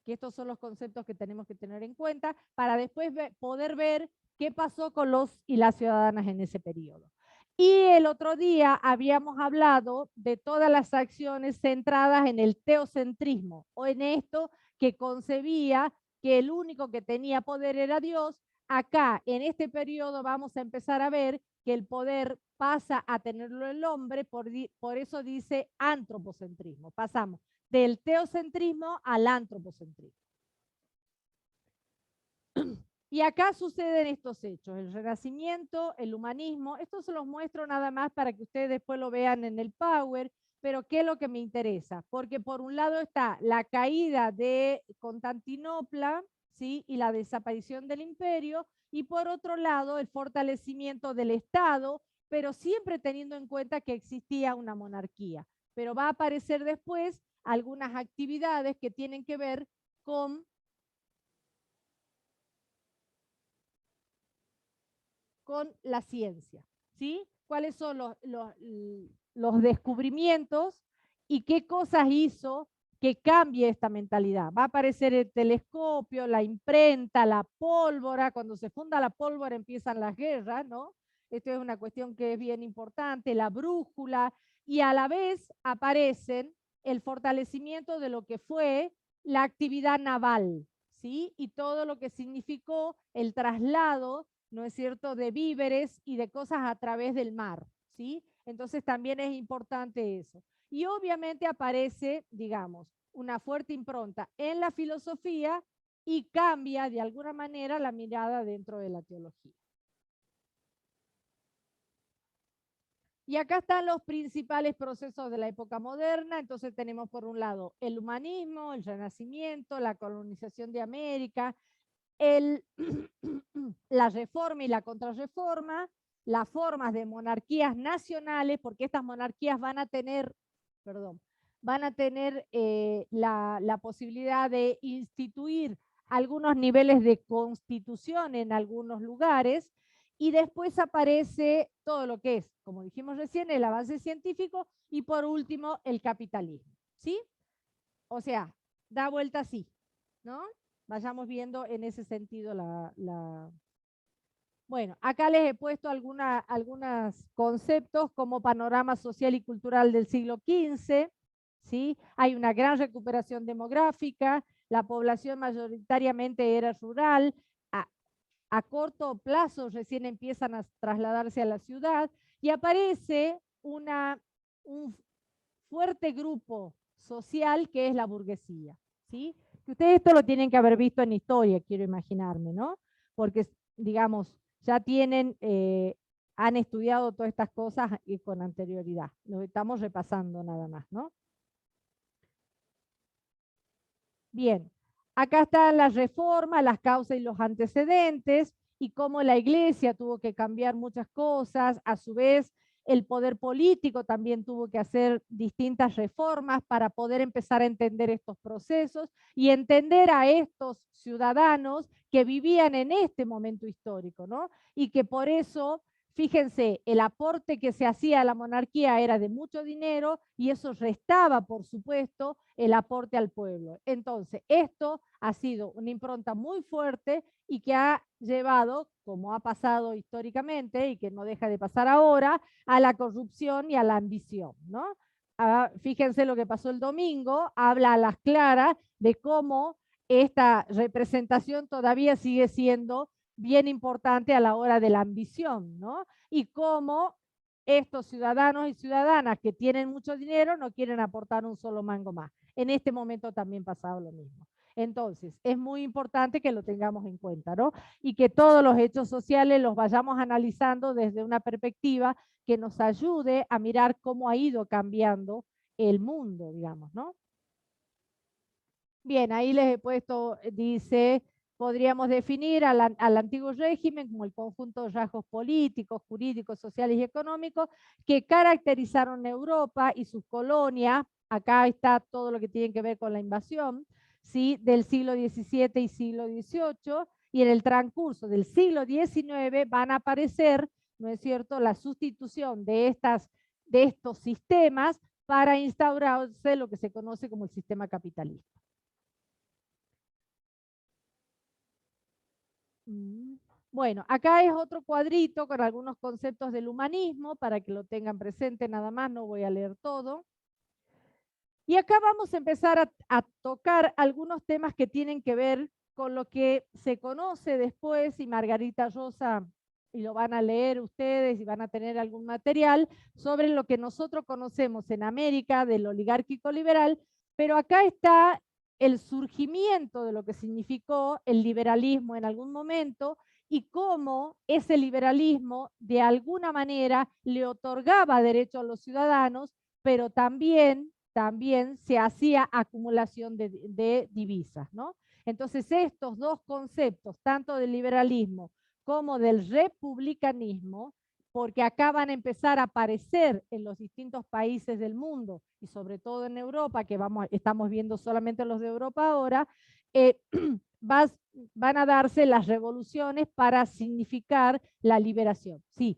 Speaker 1: que estos son los conceptos que tenemos que tener en cuenta, para después poder ver qué pasó con los y las ciudadanas en ese periodo. Y el otro día habíamos hablado de todas las acciones centradas en el teocentrismo, o en esto que concebía que el único que tenía poder era Dios. Acá, en este periodo, vamos a empezar a ver que el poder pasa a tenerlo el hombre, por eso dice antropocentrismo. Pasamos del teocentrismo al antropocentrismo. Y acá suceden estos hechos, el Renacimiento, el humanismo. Esto se los muestro nada más para que ustedes después lo vean en el Power, pero ¿qué es lo que me interesa? Porque por un lado está la caída de Constantinopla, ¿sí? Y la desaparición del imperio, y por otro lado el fortalecimiento del Estado, pero siempre teniendo en cuenta que existía una monarquía. Pero va a aparecer después algunas actividades que tienen que ver con la ciencia, ¿sí? ¿Cuáles son los descubrimientos y qué cosas hizo que cambie esta mentalidad? Va a aparecer el telescopio, la imprenta, la pólvora. Cuando se funda la pólvora empiezan las guerras, ¿no? Esto es una cuestión que es bien importante, la brújula, y a la vez aparecen el fortalecimiento de lo que fue la actividad naval, ¿sí? Y todo lo que significó el traslado, ¿no es cierto?, de víveres y de cosas a través del mar, ¿sí? Entonces también es importante eso. Y obviamente aparece, digamos, una fuerte impronta en la filosofía y cambia de alguna manera la mirada dentro de la teología. Y acá están los principales procesos de la época moderna. Entonces tenemos por un lado el humanismo, el Renacimiento, la colonización de América, la reforma y la contrarreforma, las formas de monarquías nacionales, porque estas monarquías van a tener, la posibilidad de instituir algunos niveles de constitución en algunos lugares, y después aparece todo lo que es, como dijimos recién, el avance científico, y por último el capitalismo, ¿sí? O sea, da vuelta así, ¿no? Vayamos viendo en ese sentido Bueno, acá les he puesto algunos conceptos como panorama social y cultural del siglo XV, ¿sí? Hay una gran recuperación demográfica, la población mayoritariamente era rural, a corto plazo recién empiezan a trasladarse a la ciudad, y aparece una un fuerte grupo social que es la burguesía, ¿sí? Que ustedes esto lo tienen que haber visto en historia, quiero imaginarme, ¿no? Porque, digamos, ya tienen, han estudiado todas estas cosas con anterioridad. Lo estamos repasando nada más, ¿no? Bien, acá están las reformas, las causas y los antecedentes, y cómo la iglesia tuvo que cambiar muchas cosas. A su vez, el poder político también tuvo que hacer distintas reformas para poder empezar a entender estos procesos y entender a estos ciudadanos que vivían en este momento histórico, ¿no? Y que por eso, fíjense, el aporte que se hacía a la monarquía era de mucho dinero y eso restaba, por supuesto, el aporte al pueblo. Entonces, esto ha sido una impronta muy fuerte y que ha llevado, como ha pasado históricamente y que no deja de pasar ahora, a la corrupción y a la ambición, ¿no? Fíjense lo que pasó el domingo, habla a las claras de cómo esta representación todavía sigue siendo bien importante a la hora de la ambición, ¿no? Y cómo estos ciudadanos y ciudadanas que tienen mucho dinero no quieren aportar un solo mango más. En este momento también pasaba lo mismo. Entonces, es muy importante que lo tengamos en cuenta, ¿no? Y que todos los hechos sociales los vayamos analizando desde una perspectiva que nos ayude a mirar cómo ha ido cambiando el mundo, digamos, ¿no? Bien, ahí les he puesto, dice, podríamos definir al antiguo régimen como el conjunto de rasgos políticos, jurídicos, sociales y económicos que caracterizaron Europa y sus colonias. Acá está todo lo que tiene que ver con la invasión, ¿sí? Del siglo XVII y siglo XVIII, y en el transcurso del siglo XIX van a aparecer, ¿no es cierto?, la sustitución de estos sistemas para instaurarse lo que se conoce como el sistema capitalista. Bueno, acá es otro cuadrito con algunos conceptos del humanismo para que lo tengan presente nada más, no voy a leer todo. Y acá vamos a empezar a tocar algunos temas que tienen que ver con lo que se conoce después, y Margarita Rosa, y lo van a leer ustedes y van a tener algún material, sobre lo que nosotros conocemos en América del oligárquico liberal, pero acá está el surgimiento de lo que significó el liberalismo en algún momento y cómo ese liberalismo de alguna manera le otorgaba derechos a los ciudadanos, pero también se hacía acumulación de divisas, ¿no? Entonces estos dos conceptos, tanto del liberalismo como del republicanismo, porque acá van a empezar a aparecer en los distintos países del mundo y sobre todo en Europa, que estamos viendo solamente los de Europa ahora, van a darse las revoluciones para significar la liberación. Sí.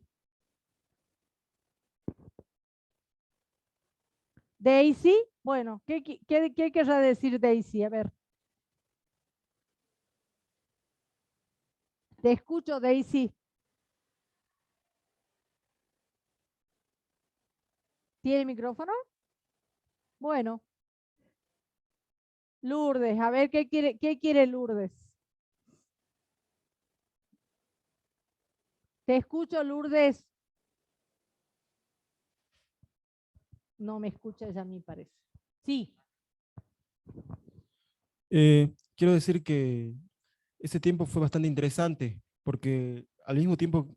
Speaker 1: Daisy, bueno, ¿qué querrá decir Daisy? A ver. Te escucho, Daisy. ¿Tiene micrófono? Bueno. Lourdes, a ver, ¿qué quiere Lourdes? Te escucho, Lourdes. No me escucha ella a mí, parece. Sí.
Speaker 9: Quiero decir que ese tiempo fue bastante interesante, porque al tiempo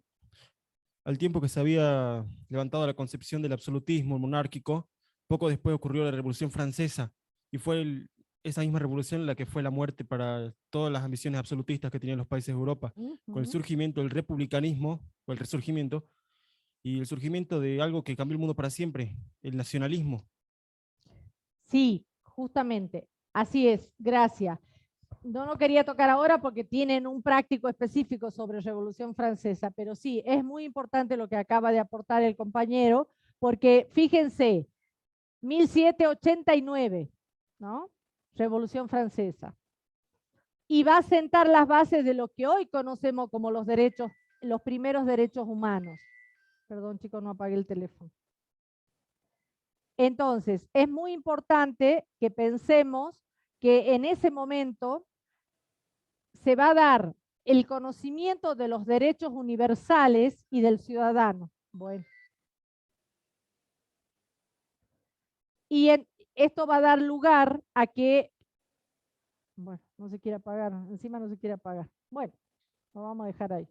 Speaker 9: que se había levantado la concepción del absolutismo monárquico, poco después ocurrió la Revolución Francesa, y fue esa misma revolución la que fue la muerte para todas las ambiciones absolutistas que tenían los países de Europa, con el surgimiento del republicanismo, o el resurgimiento, y el surgimiento de algo que cambió el mundo para siempre, el nacionalismo.
Speaker 1: Sí, justamente, así es, gracias. No lo quería tocar ahora porque tienen un práctico específico sobre Revolución Francesa, pero sí, es muy importante lo que acaba de aportar el compañero, porque fíjense, 1789, ¿no? Revolución Francesa. Y va a sentar las bases de lo que hoy conocemos como los primeros derechos humanos. Perdón, chicos, no apagué el teléfono. Entonces, es muy importante que pensemos que en ese momento se va a dar el conocimiento de los derechos universales y del ciudadano. Bueno. Y esto va a dar lugar a que, bueno, no se quiere apagar, encima no se quiere apagar. Bueno, lo vamos a dejar ahí.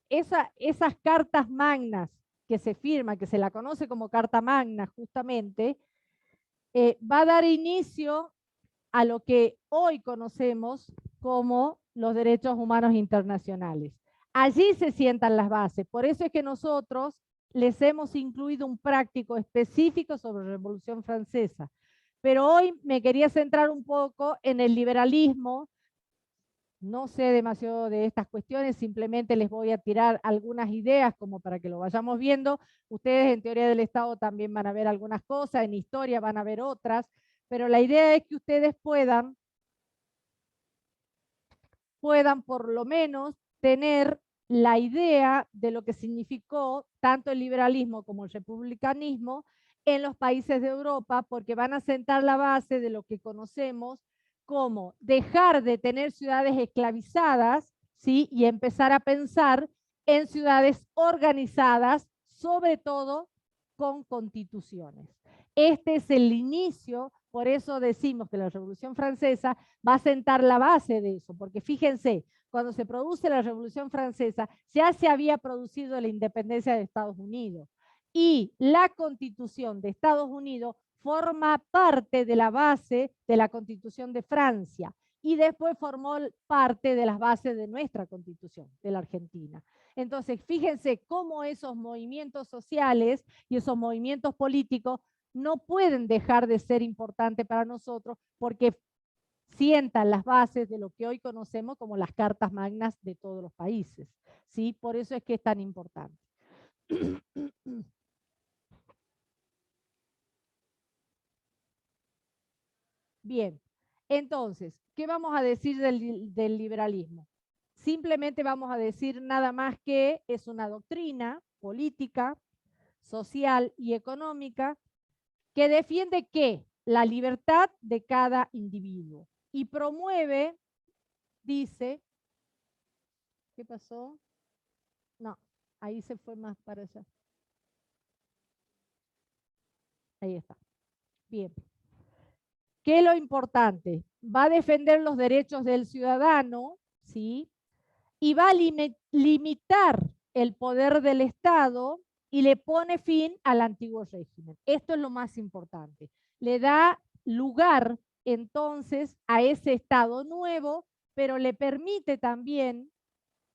Speaker 1: Esas cartas magnas que se firman, que se la conoce como Carta Magna justamente, va a dar inicio a lo que hoy conocemos como los derechos humanos internacionales. Allí se sientan las bases, por eso es que nosotros les hemos incluido un práctico específico sobre la Revolución Francesa. Pero hoy me quería centrar un poco en el liberalismo. No sé demasiado de estas cuestiones, simplemente les voy a tirar algunas ideas como para que lo vayamos viendo. Ustedes en teoría del Estado también van a ver algunas cosas, en historia van a ver otras, pero la idea es que ustedes puedan por lo menos tener la idea de lo que significó tanto el liberalismo como el republicanismo en los países de Europa, porque van a sentar la base de lo que conocemos como dejar de tener ciudades esclavizadas, ¿sí? Y empezar a pensar en ciudades organizadas, sobre todo con constituciones. Este es el inicio, por eso decimos que la Revolución Francesa va a sentar la base de eso, porque fíjense, cuando se produce la Revolución Francesa, ya se había producido la independencia de Estados Unidos y la Constitución de Estados Unidos forma parte de la base de la Constitución de Francia y después formó parte de las bases de nuestra Constitución, de la Argentina. Entonces, fíjense cómo esos movimientos sociales y esos movimientos políticos no pueden dejar de ser importantes para nosotros porque sientan las bases de lo que hoy conocemos como las cartas magnas de todos los países, ¿sí? Por eso es que es tan importante. Bien, entonces, ¿qué vamos a decir del liberalismo? Simplemente vamos a decir nada más que es una doctrina política, social y económica que defiende ¿qué? La libertad de cada individuo y promueve, dice, ¿qué pasó? No, ahí se fue más para allá. Ahí está. Bien. ¿Qué es lo importante? Va a defender los derechos del ciudadano, ¿sí? Y va a limitar el poder del Estado y le pone fin al antiguo régimen. Esto es lo más importante. Le da lugar entonces a ese Estado nuevo, pero le permite también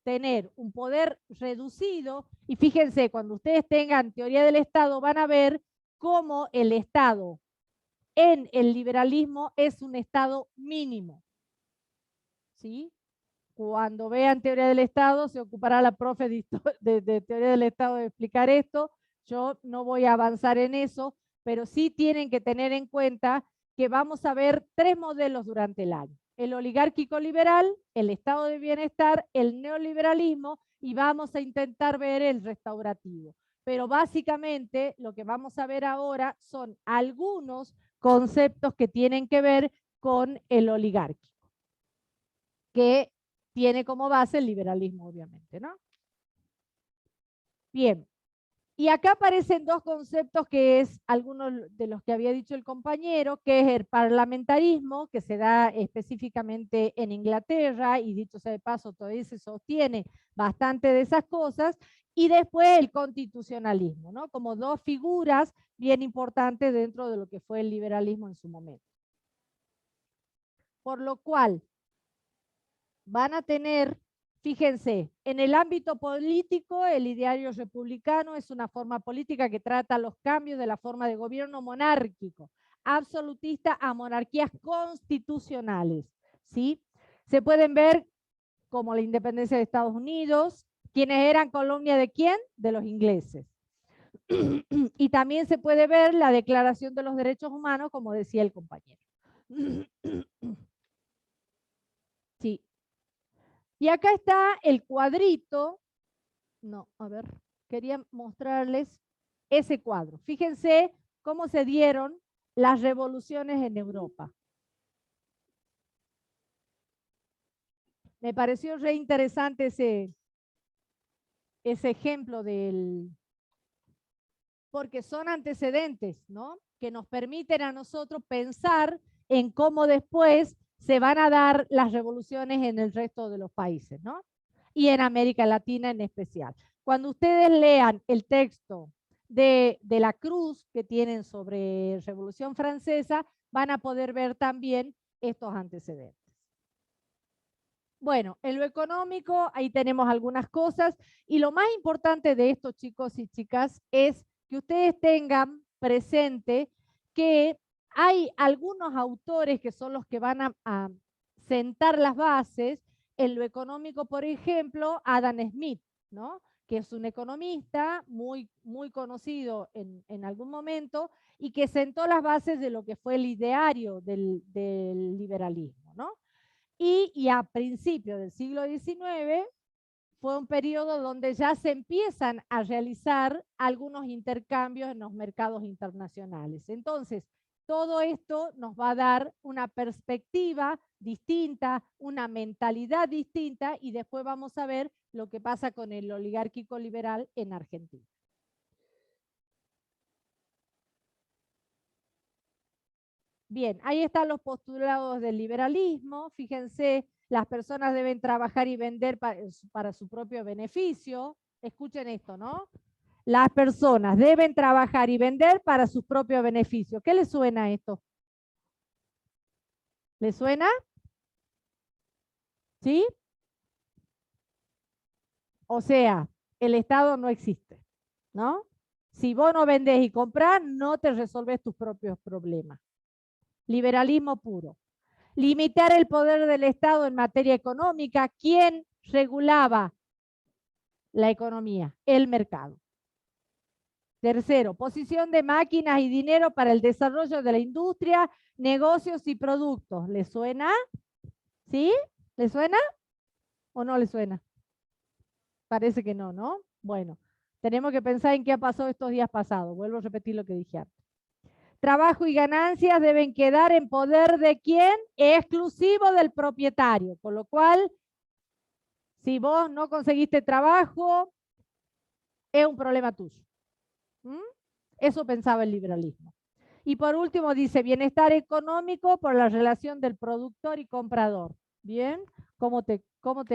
Speaker 1: tener un poder reducido. Y fíjense, cuando ustedes tengan teoría del Estado, van a ver cómo el Estado en el liberalismo es un Estado mínimo. ¿Sí? Cuando vean teoría del Estado, se ocupará la profe de teoría del Estado de explicar esto. Yo no voy a avanzar en eso, pero sí tienen que tener en cuenta que vamos a ver 3 modelos durante el año. El oligárquico liberal, el estado de bienestar, el neoliberalismo y vamos a intentar ver el restaurativo. Pero básicamente lo que vamos a ver ahora son algunos conceptos que tienen que ver con el oligárquico, que tiene como base el liberalismo, obviamente, ¿no? Bien, y acá aparecen 2 conceptos que es algunos de los que había dicho el compañero, que es el parlamentarismo, que se da específicamente en Inglaterra, y dicho sea de paso, todavía se sostiene bastante de esas cosas, y después el constitucionalismo, ¿no? Como 2 figuras bien importantes dentro de lo que fue el liberalismo en su momento. Por lo cual, van a tener, fíjense, en el ámbito político, el ideario republicano es una forma política que trata los cambios de la forma de gobierno monárquico, absolutista a monarquías constitucionales, ¿sí? Se pueden ver como la independencia de Estados Unidos, quienes eran colonia de quién? De los ingleses. Y también se puede ver la Declaración de los Derechos Humanos, como decía el compañero. Sí. Y acá está el cuadrito. No, a ver, quería mostrarles ese cuadro. Fíjense cómo se dieron las revoluciones en Europa. Me pareció re interesante ese ejemplo del porque son antecedentes, ¿no? Que nos permiten a nosotros pensar en cómo después se van a dar las revoluciones en el resto de los países, ¿no? Y en América Latina en especial. Cuando ustedes lean el texto de la cruz que tienen sobre Revolución Francesa, van a poder ver también estos antecedentes. Bueno, en lo económico, ahí tenemos algunas cosas. Y lo más importante de esto, chicos y chicas, es que ustedes tengan presente que hay algunos autores que son los que van a sentar las bases. En lo económico, por ejemplo, Adam Smith, ¿no? Que es un economista muy conocido en algún momento y que sentó las bases de lo que fue el ideario del liberalismo, ¿no? Y a principios del siglo XIX fue un periodo donde ya se empiezan a realizar algunos intercambios en los mercados internacionales. Entonces, todo esto nos va a dar una perspectiva distinta, una mentalidad distinta, y después vamos a ver lo que pasa con el oligárquico liberal en Argentina. Bien, ahí están los postulados del liberalismo. Fíjense, las personas deben trabajar y vender para su propio beneficio. Escuchen esto, ¿no? Las personas deben trabajar y vender para su propio beneficio. ¿Qué les suena esto? ¿Les suena? ¿Sí? O sea, el Estado no existe, ¿no? Si vos no vendés y comprás, no te resolves tus propios problemas. Liberalismo puro. Limitar el poder del Estado en materia económica. ¿Quién regulaba la economía? El mercado. Tercero, posición de máquinas y dinero para el desarrollo de la industria, negocios y productos. ¿Le suena? ¿Sí? ¿Le suena? ¿O no le suena? Parece que no, ¿no? Bueno, tenemos que pensar en qué ha pasado estos días pasados. Vuelvo a repetir lo que dije antes. Trabajo y ganancias deben quedar en poder de quién? Exclusivo del propietario. Con lo cual, si vos no conseguiste trabajo, es un problema tuyo. Eso pensaba el liberalismo. Y por último dice, bienestar económico por la relación del productor y comprador. ¿Bien? ¿Cómo te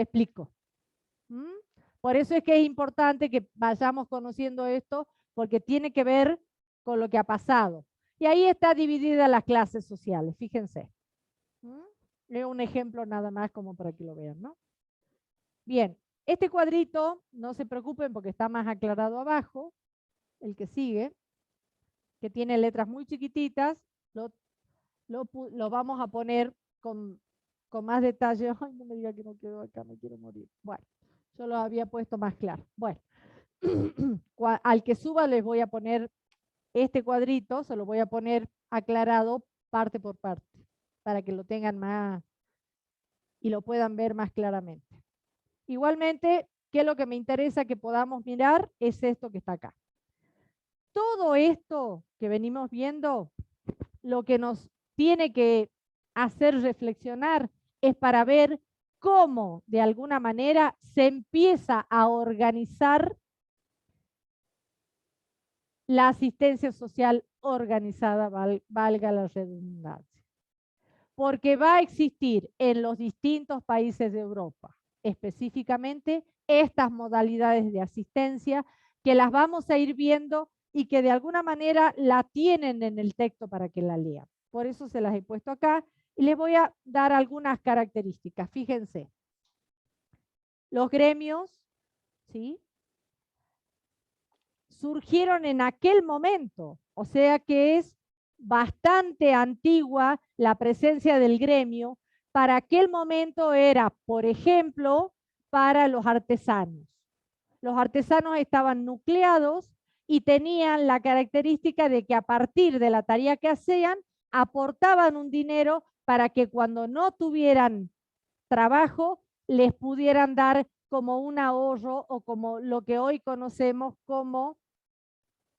Speaker 1: explico? Por eso es que es importante que vayamos conociendo esto, porque tiene que ver con lo que ha pasado. Y ahí está dividida las clases sociales, fíjense. Es un ejemplo nada más como para que lo vean, ¿no? Bien, este cuadrito, no se preocupen porque está más aclarado abajo, el que sigue, que tiene letras muy chiquititas, lo vamos a poner con más detalle. Ay, no me diga que no quedó acá, me quiero morir. Bueno, yo lo había puesto más claro. Bueno, al que suba les voy a poner este cuadrito, se lo voy a poner aclarado parte por parte, para que lo tengan más y lo puedan ver más claramente. Igualmente, ¿qué es lo que me interesa que podamos mirar? Es esto que está acá. Todo esto que venimos viendo, lo que nos tiene que hacer reflexionar es para ver cómo de alguna manera se empieza a organizar la asistencia social organizada, valga la redundancia. Porque va a existir en los distintos países de Europa, específicamente estas modalidades de asistencia, que las vamos a ir viendo y que de alguna manera la tienen en el texto para que la lean. Por eso se las he puesto acá y les voy a dar algunas características. Fíjense, los gremios, ¿sí?, surgieron en aquel momento, o sea que es bastante antigua la presencia del gremio. Para aquel momento era, por ejemplo, para los artesanos. Los artesanos estaban nucleados y tenían la característica de que a partir de la tarea que hacían, aportaban un dinero para que cuando no tuvieran trabajo, les pudieran dar como un ahorro o como lo que hoy conocemos como,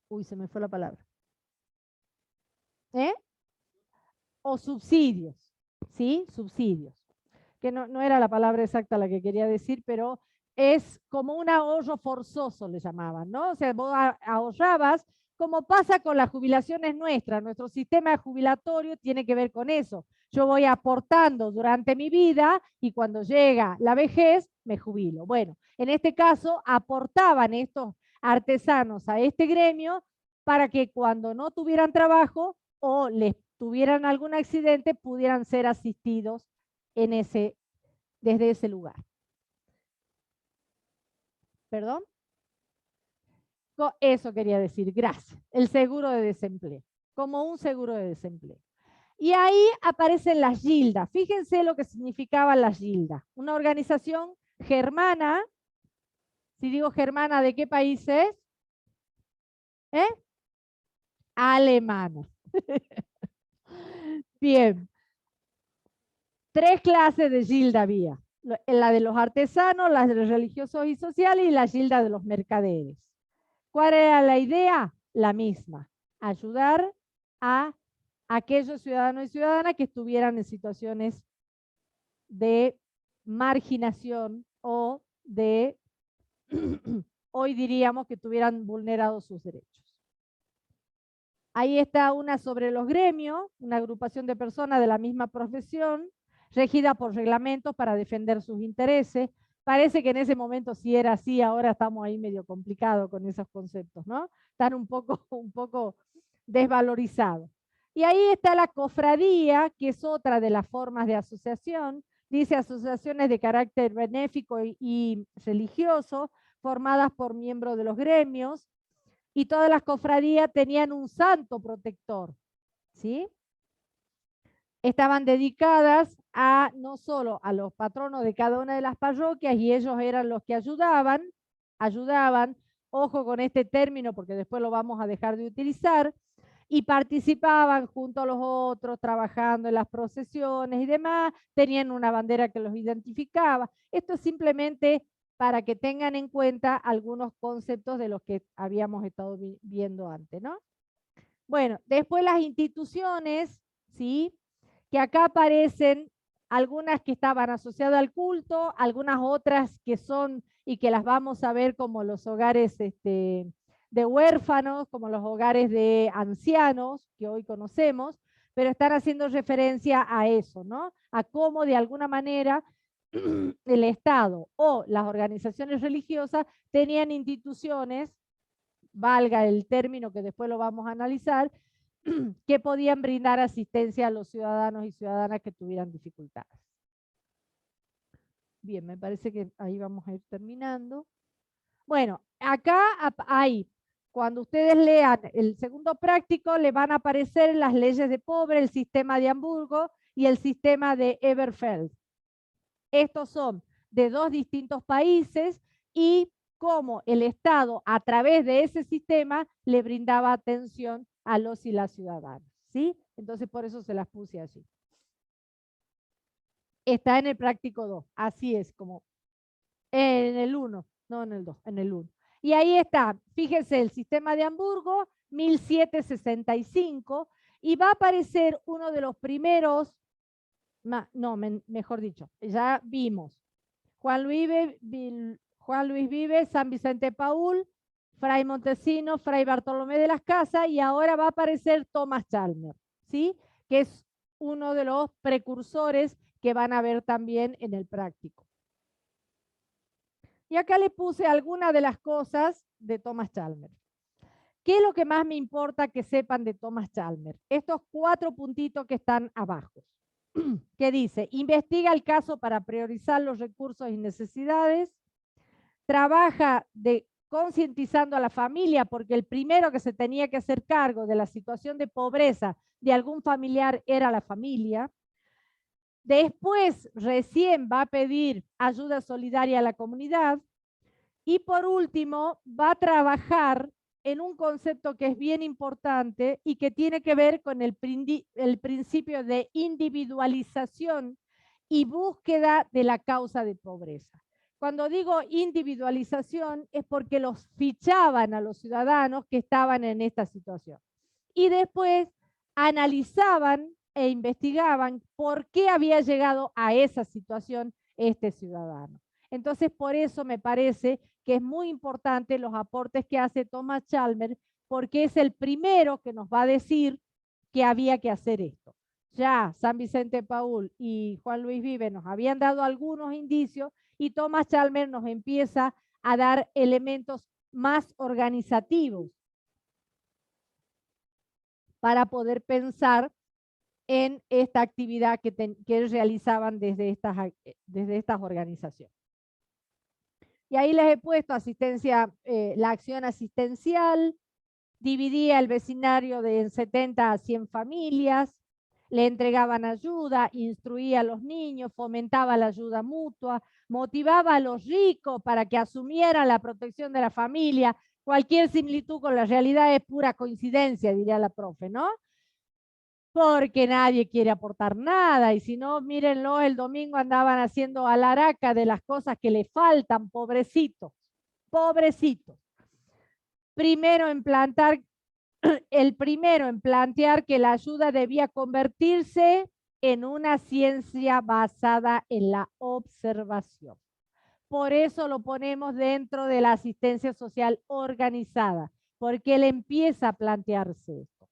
Speaker 1: uy, se me fue la palabra, o subsidios, ¿sí? Subsidios, que no era la palabra exacta la que quería decir, pero es como un ahorro forzoso, le llamaban, ¿no? O sea, vos ahorrabas como pasa con las jubilaciones nuestras. Nuestro sistema jubilatorio tiene que ver con eso. Yo voy aportando durante mi vida y cuando llega la vejez me jubilo. Bueno, en este caso aportaban estos artesanos a este gremio para que cuando no tuvieran trabajo o les tuvieran algún accidente pudieran ser asistidos desde ese lugar. ¿Perdón? Eso quería decir, gracias. El seguro de desempleo, como un seguro de desempleo. Y ahí aparecen las gildas. Fíjense lo que significaban las gildas. Una organización germana. Si digo germana, ¿de qué país es? Alemana. Bien. 3 clases de gilda había. La de los artesanos, la de los religiosos y sociales y la gilda de los mercaderes. ¿Cuál era la idea? La misma. Ayudar a aquellos ciudadanos y ciudadanas que estuvieran en situaciones de marginación o de, hoy diríamos que tuvieran vulnerados sus derechos. Ahí está una sobre los gremios, una agrupación de personas de la misma profesión, regida por reglamentos para defender sus intereses. Parece que en ese momento sí era así, ahora estamos ahí medio complicados con esos conceptos, ¿no? Están un poco desvalorizados. Y ahí está la cofradía, que es otra de las formas de asociación. Dice asociaciones de carácter benéfico y religioso, formadas por miembros de los gremios, y todas las cofradías tenían un santo protector, ¿sí? Estaban dedicadas no solo a los patronos de cada una de las parroquias, y ellos eran los que ayudaban, ojo con este término porque después lo vamos a dejar de utilizar, y participaban junto a los otros, trabajando en las procesiones y demás, tenían una bandera que los identificaba. Esto es simplemente para que tengan en cuenta algunos conceptos de los que habíamos estado viendo antes, ¿no? Bueno, después las instituciones, ¿sí? Que acá aparecen algunas que estaban asociadas al culto, algunas otras que son, y que las vamos a ver como los hogares de huérfanos, como los hogares de ancianos, que hoy conocemos, pero están haciendo referencia a eso, ¿no? A cómo de alguna manera el Estado o las organizaciones religiosas tenían instituciones, valga el término que después lo vamos a analizar, que podían brindar asistencia a los ciudadanos y ciudadanas que tuvieran dificultades. Bien, me parece que ahí vamos a ir terminando. Bueno, acá hay, cuando ustedes lean el segundo práctico, le van a aparecer las leyes de Pobre, el sistema de Hamburgo y el sistema de Elberfeld. Estos son de 2 distintos países y cómo el Estado, a través de ese sistema, le brindaba atención a los y las ciudadanas, ¿sí? Entonces, por eso se las puse allí. Está en el práctico 2, así es, como en el 1, no en el 2, en el 1. Y ahí está, fíjense, el sistema de Hamburgo, 1765, y va a aparecer uno de los primeros, mejor dicho, ya vimos, Juan Luis Vives, San Vicente Paul, Fray Montesino, Fray Bartolomé de las Casas, y ahora va a aparecer Thomas Chalmers, ¿sí? Que es uno de los precursores que van a ver también en el práctico. Y acá le puse algunas de las cosas de Thomas Chalmers. ¿Qué es lo que más me importa que sepan de Thomas Chalmers? Estos 4 puntitos que están abajo. Que dice, investiga el caso para priorizar los recursos y necesidades, trabaja concientizando a la familia, porque el primero que se tenía que hacer cargo de la situación de pobreza de algún familiar era la familia. Después, recién va a pedir ayuda solidaria a la comunidad. Y por último, va a trabajar en un concepto que es bien importante y que tiene que ver con el principio de individualización y búsqueda de la causa de pobreza. Cuando digo individualización es porque los fichaban a los ciudadanos que estaban en esta situación. Y después analizaban e investigaban por qué había llegado a esa situación este ciudadano. Entonces, por eso me parece que es muy importante los aportes que hace Thomas Chalmers porque es el primero que nos va a decir que había que hacer esto. Ya San Vicente Paul y Juan Luis Vives nos habían dado algunos indicios y Thomas Chalmers nos empieza a dar elementos más organizativos para poder pensar en esta actividad que realizaban desde estas organizaciones. Y ahí les he puesto asistencia, la acción asistencial, dividía el vecindario de 70 a 100 familias, le entregaban ayuda, instruía a los niños, fomentaba la ayuda mutua, motivaba a los ricos para que asumieran la protección de la familia. Cualquier similitud con la realidad es pura coincidencia, diría la profe, ¿no? Porque nadie quiere aportar nada, y si no, mírenlo, el domingo andaban haciendo alaraca de las cosas que le faltan, pobrecitos, pobrecitos. El primero en plantear que la ayuda debía convertirse en una ciencia basada en la observación. Por eso lo ponemos dentro de la asistencia social organizada, porque él empieza a plantearse esto.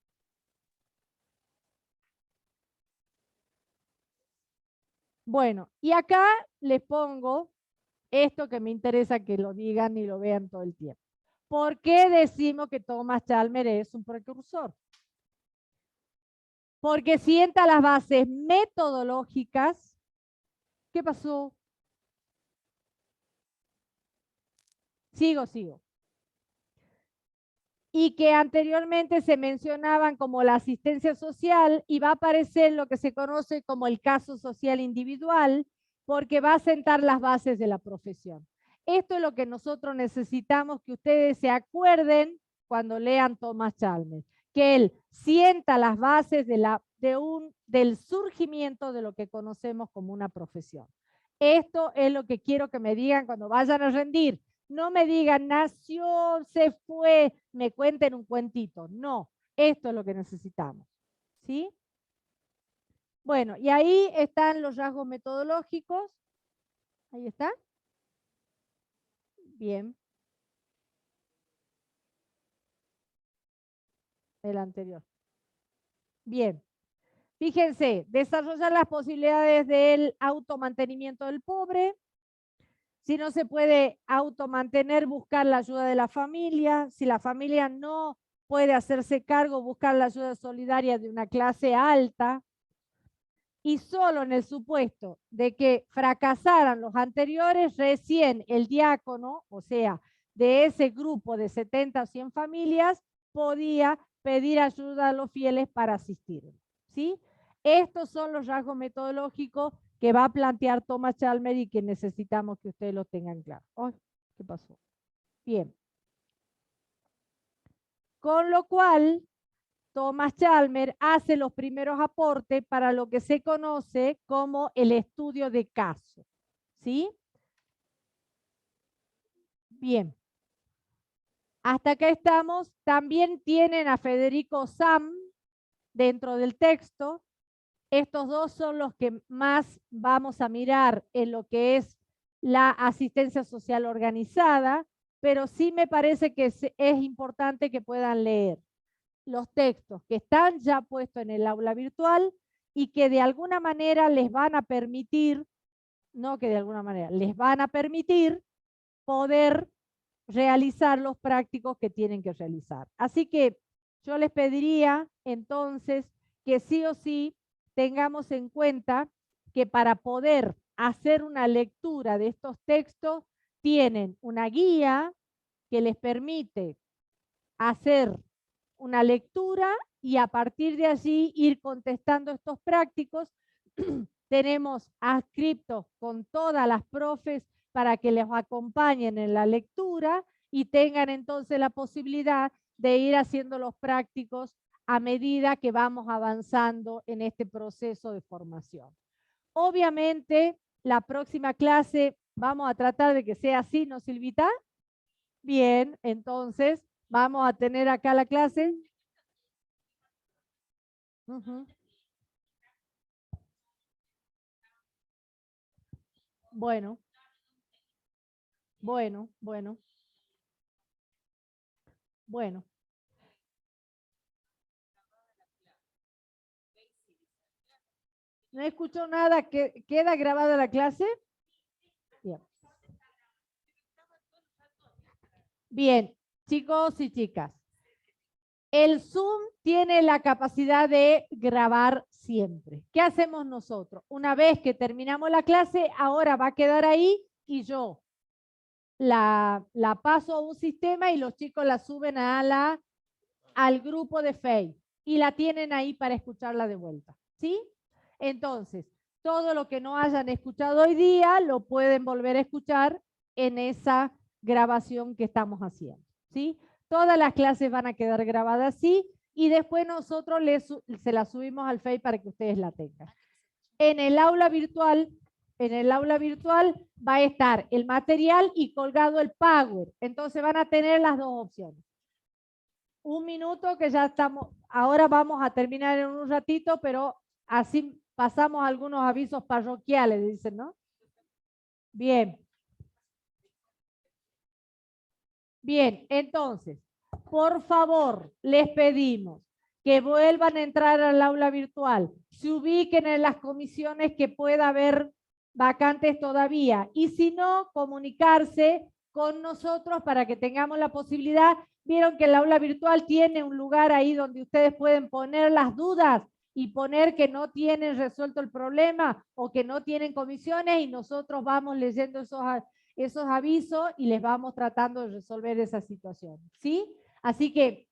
Speaker 1: Bueno, y acá les pongo esto que me interesa que lo digan y lo vean todo el tiempo. ¿Por qué decimos que Thomas Chalmers es un precursor? Porque sienta las bases metodológicas. ¿Qué pasó? Sigo. Y que anteriormente se mencionaban como la asistencia social, y va a aparecer lo que se conoce como el caso social individual, porque va a sentar las bases de la profesión. Esto es lo que nosotros necesitamos que ustedes se acuerden cuando lean Thomas Chalmers, que él sienta las bases del surgimiento de lo que conocemos como una profesión. Esto es lo que quiero que me digan cuando vayan a rendir. No me digan, nació, se fue, me cuenten un cuentito. No, esto es lo que necesitamos. ¿Sí? Bueno, y ahí están los rasgos metodológicos. Ahí está. Bien. El anterior. Bien. Fíjense, desarrollar las posibilidades del automantenimiento del pobre. Si no se puede automantener, buscar la ayuda de la familia. Si la familia no puede hacerse cargo, buscar la ayuda solidaria de una clase alta. Y solo en el supuesto de que fracasaran los anteriores, recién el diácono, o sea, de ese grupo de 70 o 100 familias, podía pedir ayuda a los fieles para asistirlos. ¿Sí? Estos son los rasgos metodológicos que va a plantear Thomas Chalmers y que necesitamos que ustedes lo tengan claro. Oh, ¿qué pasó? Bien. Con lo cual, Thomas Chalmers hace los primeros aportes para lo que se conoce como el estudio de caso. ¿Sí? Bien. Hasta acá estamos. También tienen a Federico Sam dentro del texto. Estos dos son los que más vamos a mirar en lo que es la asistencia social organizada, pero sí me parece que es importante que puedan leer los textos que están ya puestos en el aula virtual y que de alguna manera les van a permitir, no que de alguna manera, les van a permitir poder realizar los prácticos que tienen que realizar. Así que yo les pediría entonces que sí o sí tengamos en cuenta que para poder hacer una lectura de estos textos tienen una guía que les permite hacer una lectura y a partir de allí ir contestando estos prácticos. Tenemos adscriptos con todas las profes para que les acompañen en la lectura y tengan entonces la posibilidad de ir haciendo los prácticos a medida que vamos avanzando en este proceso de formación. Obviamente, la próxima clase vamos a tratar de que sea así, ¿no, Silvita? Bien, entonces vamos a tener acá la clase. Bueno. Bueno. ¿No escuchó nada? ¿Queda grabada la clase? Bien. Bien, chicos y chicas. El Zoom tiene la capacidad de grabar siempre. ¿Qué hacemos nosotros? Una vez que terminamos la clase, ahora va a quedar ahí y yo la paso a un sistema y los chicos la suben al grupo de Facebook y la tienen ahí para escucharla de vuelta. ¿Sí? Entonces, todo lo que no hayan escuchado hoy día lo pueden volver a escuchar en esa grabación que estamos haciendo. ¿Sí? Todas las clases van a quedar grabadas así y después nosotros se las subimos al Facebook para que ustedes la tengan. En el aula virtual va a estar el material y colgado el Power. Entonces van a tener las dos opciones. Un minuto que ya estamos, ahora vamos a terminar en un ratito, pero así pasamos algunos avisos parroquiales, dicen, ¿no? Bien. Bien, entonces, por favor, les pedimos que vuelvan a entrar al aula virtual, se ubiquen en las comisiones que pueda haber vacantes todavía, y si no, comunicarse con nosotros para que tengamos la posibilidad. Vieron que el aula virtual tiene un lugar ahí donde ustedes pueden poner las dudas y poner que no tienen resuelto el problema o que no tienen comisiones y nosotros vamos leyendo esos avisos y les vamos tratando de resolver esa situación, ¿sí? Así que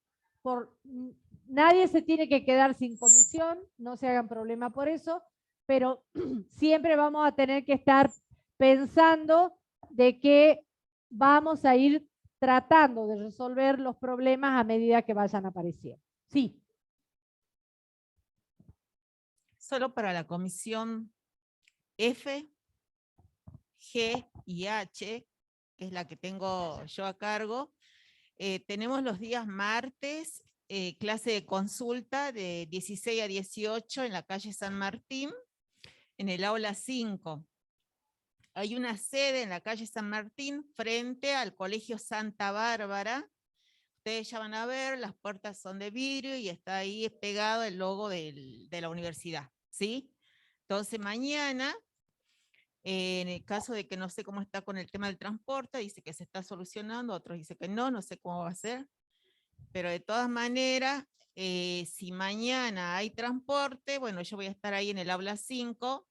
Speaker 1: nadie se tiene que quedar sin comisión, no se hagan problema por eso, pero siempre vamos a tener que estar pensando de que vamos a ir tratando de resolver los problemas a medida que vayan apareciendo. Sí.
Speaker 4: Solo para la comisión F, G y H, que es la que tengo yo a cargo, tenemos los días martes, clase de consulta de 16 a 18 en la calle San Martín, en el aula 5. Hay una sede en la calle San Martín frente al Colegio Santa Bárbara. Ustedes ya van a ver, las puertas son de vidrio y está ahí pegado el logo de la universidad, ¿sí? Entonces mañana, en el caso de que no sé cómo está con el tema del transporte, dice que se está solucionando, otros dicen que no sé cómo va a ser, pero de todas maneras, si mañana hay transporte, bueno, yo voy a estar ahí en el aula 5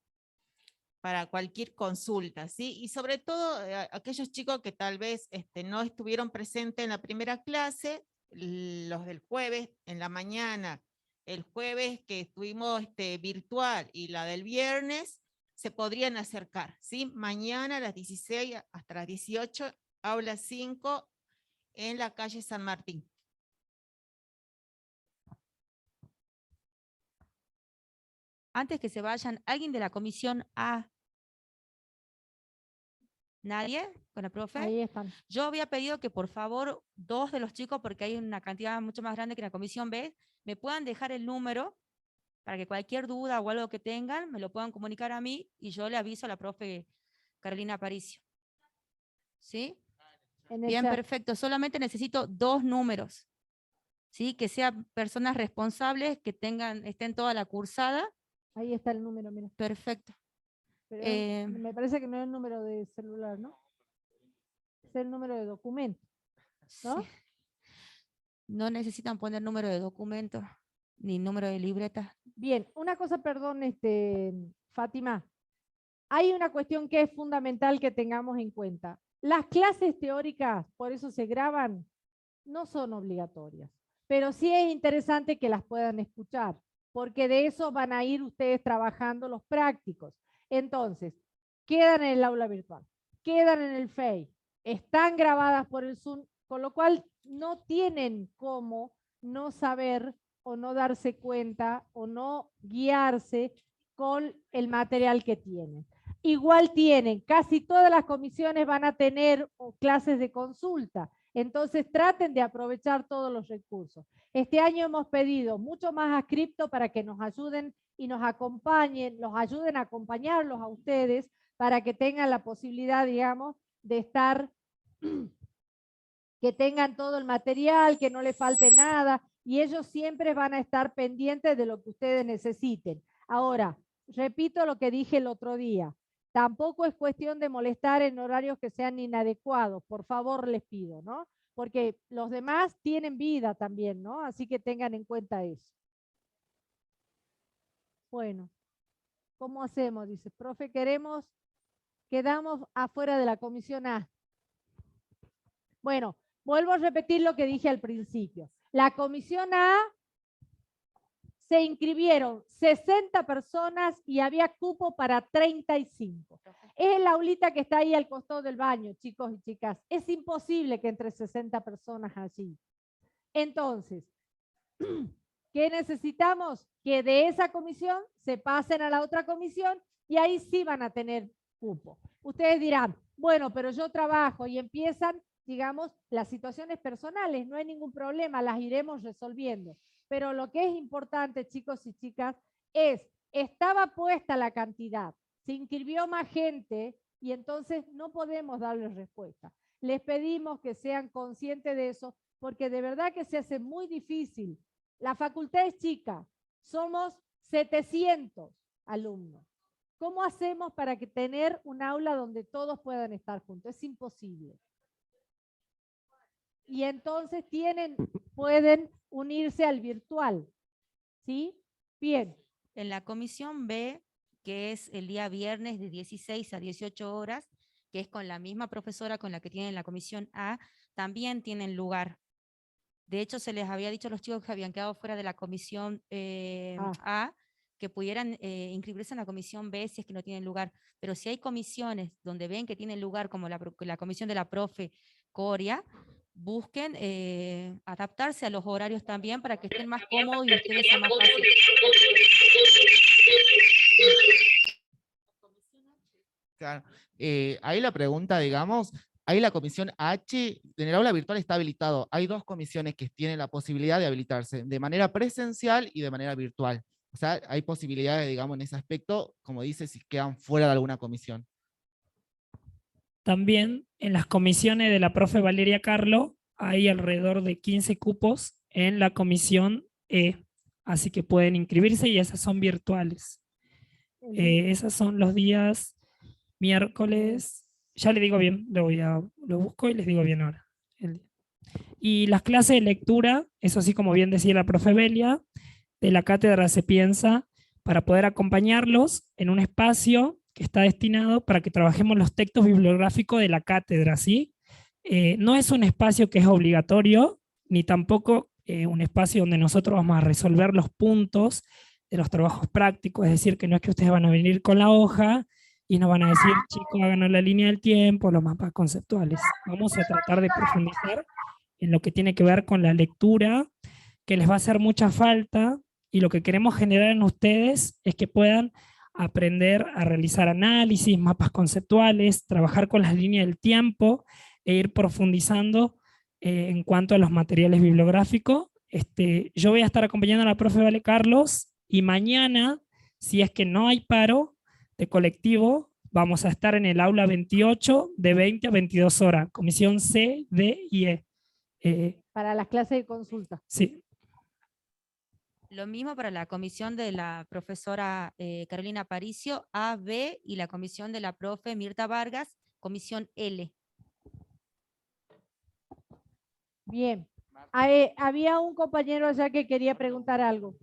Speaker 4: para cualquier consulta, ¿sí? Y sobre todo aquellos chicos que tal vez no estuvieron presentes en la primera clase, los del jueves en la mañana, el jueves que estuvimos virtual y la del viernes, se podrían acercar, ¿sí? Mañana a las 16 hasta las 18, aula 5 en la calle San Martín.
Speaker 2: Antes que se vayan, ¿alguien de la comisión A? ¿Nadie? ¿Con la profe?
Speaker 1: Ahí están.
Speaker 2: Yo había pedido que por favor 2 de los chicos, porque hay una cantidad mucho más grande que en la comisión B, me puedan dejar el número para que cualquier duda o algo que tengan me lo puedan comunicar a mí y yo le aviso a la profe Carolina Aparicio. ¿Sí? Bien, perfecto. Solamente necesito 2 números. ¿Sí? Que sean personas responsables, que estén toda la cursada.
Speaker 1: Ahí está el número, mira.
Speaker 2: Perfecto.
Speaker 1: Pero me parece que no es el número de celular, ¿no? Es el número de documento, ¿no?
Speaker 2: Sí. No necesitan poner número de documento ni número de libreta.
Speaker 1: Bien, una cosa, perdón, Fátima. Hay una cuestión que es fundamental que tengamos en cuenta. Las clases teóricas, por eso se graban, no son obligatorias, pero sí es interesante que las puedan escuchar, porque de eso van a ir ustedes trabajando los prácticos. Entonces, quedan en el aula virtual, quedan en el FEI, están grabadas por el Zoom, con lo cual no tienen cómo no saber o no darse cuenta o no guiarse con el material que tienen. Igual tienen, casi todas las comisiones van a tener clases de consulta, entonces traten de aprovechar todos los recursos. Este año hemos pedido mucho más a Cripto para que nos ayuden y nos acompañen, los ayuden a acompañarlos a ustedes para que tengan la posibilidad, digamos, de estar, que tengan todo el material, que no les falte nada, y ellos siempre van a estar pendientes de lo que ustedes necesiten. Ahora, repito lo que dije el otro día. Tampoco es cuestión de molestar en horarios que sean inadecuados. Por favor, les pido, ¿no? Porque los demás tienen vida también, ¿no? Así que tengan en cuenta eso. Bueno, ¿cómo hacemos? Dice, profe, quedamos afuera de la comisión A. Bueno, vuelvo a repetir lo que dije al principio. La comisión A se inscribieron 60 personas y había cupo para 35. Es el aulita que está ahí al costado del baño, chicos y chicas. Es imposible que entre 60 personas allí. Entonces, ¿qué necesitamos? Que de esa comisión se pasen a la otra comisión y ahí sí van a tener cupo. Ustedes dirán, bueno, pero yo trabajo y empiezan, digamos, las situaciones personales, no hay ningún problema, las iremos resolviendo. Pero lo que es importante, chicos y chicas, estaba puesta la cantidad, se inscribió más gente y entonces no podemos darles respuesta. Les pedimos que sean conscientes de eso, porque de verdad que se hace muy difícil. La facultad es chica, somos 700 alumnos. ¿Cómo hacemos para tener un aula donde todos puedan estar juntos? Es imposible. Y entonces pueden unirse al virtual. ¿Sí? Bien.
Speaker 2: En la comisión B, que es el día viernes de 16 a 18 horas, que es con la misma profesora con la que tienen la comisión A, también tienen lugar. De hecho, se les había dicho a los chicos que habían quedado fuera de la comisión A, que pudieran inscribirse en la comisión B si es que no tienen lugar. Pero si hay comisiones donde ven que tienen lugar, como la comisión de la profe Coria, busquen adaptarse a los horarios también para que estén más cómodos y ustedes sea más fácil.
Speaker 7: Claro. Ahí la pregunta, digamos, ahí la comisión H, en el aula virtual está habilitado. Hay dos comisiones que tienen la posibilidad de habilitarse, de manera presencial y de manera virtual. O sea, hay posibilidades, digamos, en ese aspecto, como dice, si quedan fuera de alguna comisión.
Speaker 10: También en las comisiones de la profe Valeria Carlo hay alrededor de 15 cupos en la comisión E, así que pueden inscribirse y esas son virtuales. Esas son los días miércoles, ya le digo bien, lo busco y les digo bien ahora. Y las clases de lectura, eso sí, como bien decía la profe Belia, de la cátedra Se Piensa, para poder acompañarlos en un espacio que está destinado para que trabajemos los textos bibliográficos de la cátedra, ¿sí? No es un espacio que es obligatorio, ni tampoco un espacio donde nosotros vamos a resolver los puntos de los trabajos prácticos, es decir, que no es que ustedes van a venir con la hoja y nos van a decir, chicos, háganos la línea del tiempo, los mapas conceptuales. Vamos a tratar de profundizar en lo que tiene que ver con la lectura, que les va a hacer mucha falta, y lo que queremos generar en ustedes es que puedan aprender a realizar análisis, mapas conceptuales, trabajar con las líneas del tiempo e ir profundizando en cuanto a los materiales bibliográficos. Yo voy a estar acompañando a la profe Vale Carlos y mañana, si es que no hay paro de colectivo, vamos a estar en el aula 28 de 20 a 22 horas, comisión C, D y E.
Speaker 1: Para las clases de consulta.
Speaker 10: Sí.
Speaker 2: Lo mismo para la comisión de la profesora Carolina Aparicio, A, B, y la comisión de la profe Mirta Vargas, comisión L.
Speaker 1: Bien. Había un compañero allá que quería preguntar algo.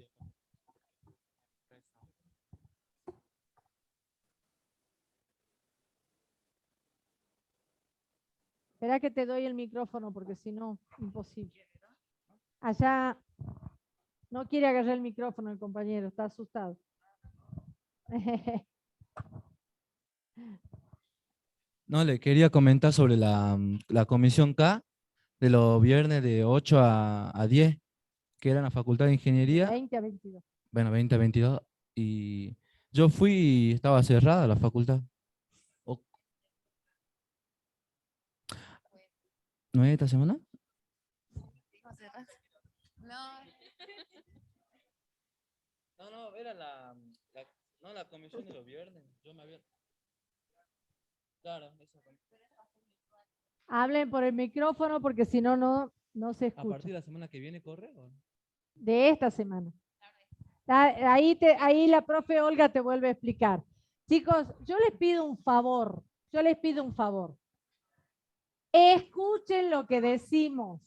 Speaker 1: Espera que te doy el micrófono porque si no, imposible. Allá no quiere agarrar el micrófono el compañero, está asustado.
Speaker 11: No, le quería comentar sobre la comisión K de los viernes de 8 a 10, que era en la Facultad de Ingeniería.
Speaker 1: 20 a 22.
Speaker 11: Bueno, 20 a 22. Y yo fui y estaba cerrada la facultad. ¿No es esta semana? No, era la comisión de los viernes. Yo me había... Claro, esa comisión.
Speaker 1: Hablen por el micrófono porque si no, no se escucha.
Speaker 11: ¿A partir de la semana que viene corre o no?
Speaker 1: De esta semana. Ahí la profe Olga te vuelve a explicar. Chicos, yo les pido un favor. Escuchen lo que decimos,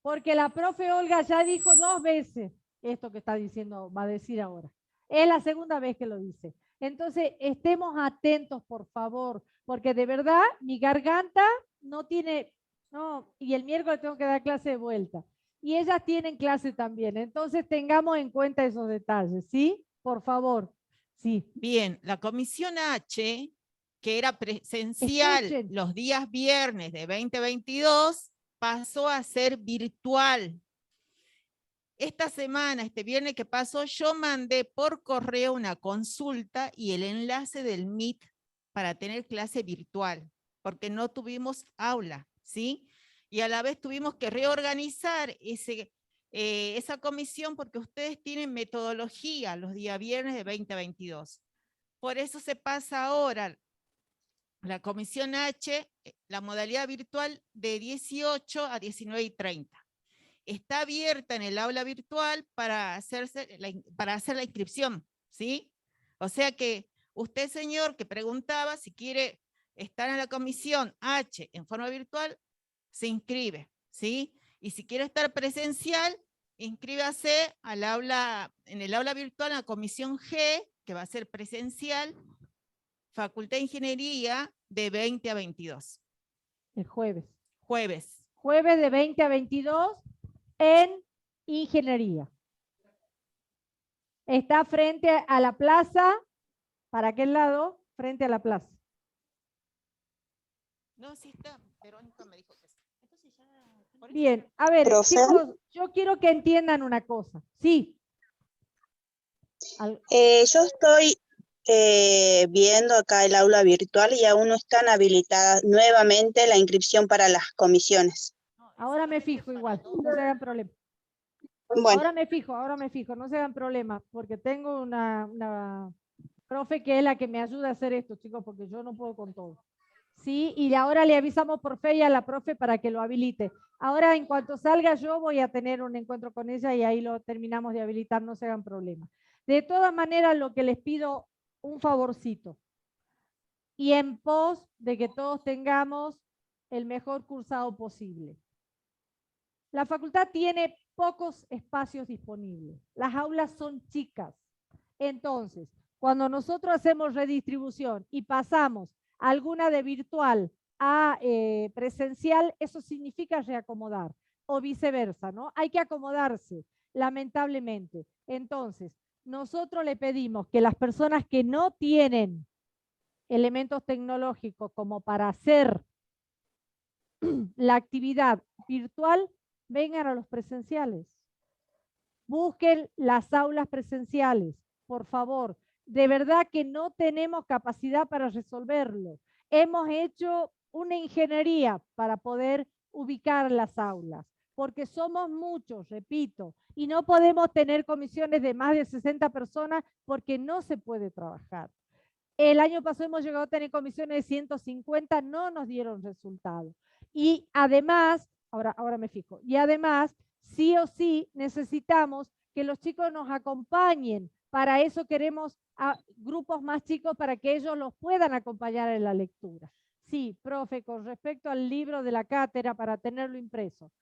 Speaker 1: porque la profe Olga ya dijo 2 veces esto que está diciendo, va a decir ahora. Es la segunda vez que lo dice. Entonces, estemos atentos, por favor, porque de verdad mi garganta no tiene, no, y el miércoles tengo que dar clase de vuelta. Y ellas tienen clase también. Entonces, tengamos en cuenta esos detalles, ¿sí? Por favor. Sí.
Speaker 4: Bien, la comisión H, que era presencial
Speaker 1: Escuchen.
Speaker 4: los días viernes de 2022, pasó a ser virtual. Esta semana, este viernes que pasó, yo mandé por correo una consulta y el enlace del Meet para tener clase virtual, porque no tuvimos aula, ¿sí? Y a la vez tuvimos que reorganizar esa comisión porque ustedes tienen metodología los días viernes de 2022. Por eso se pasa ahora la comisión H, la modalidad virtual de 18 a 19:30. Está abierta en el aula virtual para hacer la inscripción, ¿sí? O sea que usted, señor, que preguntaba si quiere estar en la comisión H en forma virtual, se inscribe, ¿sí? Y si quiere estar presencial, inscríbase en el aula virtual en la comisión G, que va a ser presencial, Facultad de Ingeniería, de 20 a 22.
Speaker 1: El jueves.
Speaker 4: Jueves.
Speaker 1: Jueves de 20 a 22 en Ingeniería. Está frente a la plaza. ¿Para qué lado? Frente a la plaza.
Speaker 4: No, sí está. Verónica me dijo que sí.
Speaker 1: Bien, a ver,
Speaker 3: ¿Profe?
Speaker 1: chicos, yo quiero que entiendan una cosa. Sí.
Speaker 3: Yo estoy viendo acá el aula virtual y aún no están habilitadas nuevamente la inscripción para las comisiones.
Speaker 1: Ahora me fijo igual, no se hagan problema.
Speaker 3: Bueno.
Speaker 1: Ahora me fijo, no se hagan problema, porque tengo una profe que es la que me ayuda a hacer esto, chicos, porque yo no puedo con todo. Sí, y ahora le avisamos por fe a la profe para que lo habilite. Ahora, en cuanto salga yo, voy a tener un encuentro con ella y ahí lo terminamos de habilitar, no se hagan problema. De todas maneras, lo que les pido, un favorcito. Y en pos de que todos tengamos el mejor cursado posible. La facultad tiene pocos espacios disponibles. Las aulas son chicas. Entonces, cuando nosotros hacemos redistribución y pasamos alguna de virtual a presencial, eso significa reacomodar o viceversa, ¿no? Hay que acomodarse, lamentablemente. Entonces, nosotros le pedimos que las personas que no tienen elementos tecnológicos como para hacer la actividad virtual, vengan a los presenciales. Busquen las aulas presenciales, por favor. De verdad que no tenemos capacidad para resolverlo. Hemos hecho una ingeniería para poder ubicar las aulas, porque somos muchos, repito, y no podemos tener comisiones de más de 60 personas porque no se puede trabajar. El año pasado hemos llegado a tener comisiones de 150, no nos dieron resultado. Y además, ahora me fijo, y además, sí o sí necesitamos que los chicos nos acompañen. Para eso queremos a grupos más chicos para que ellos los puedan acompañar en la lectura. Sí, profe, con respecto al libro de la cátedra para tenerlo impreso.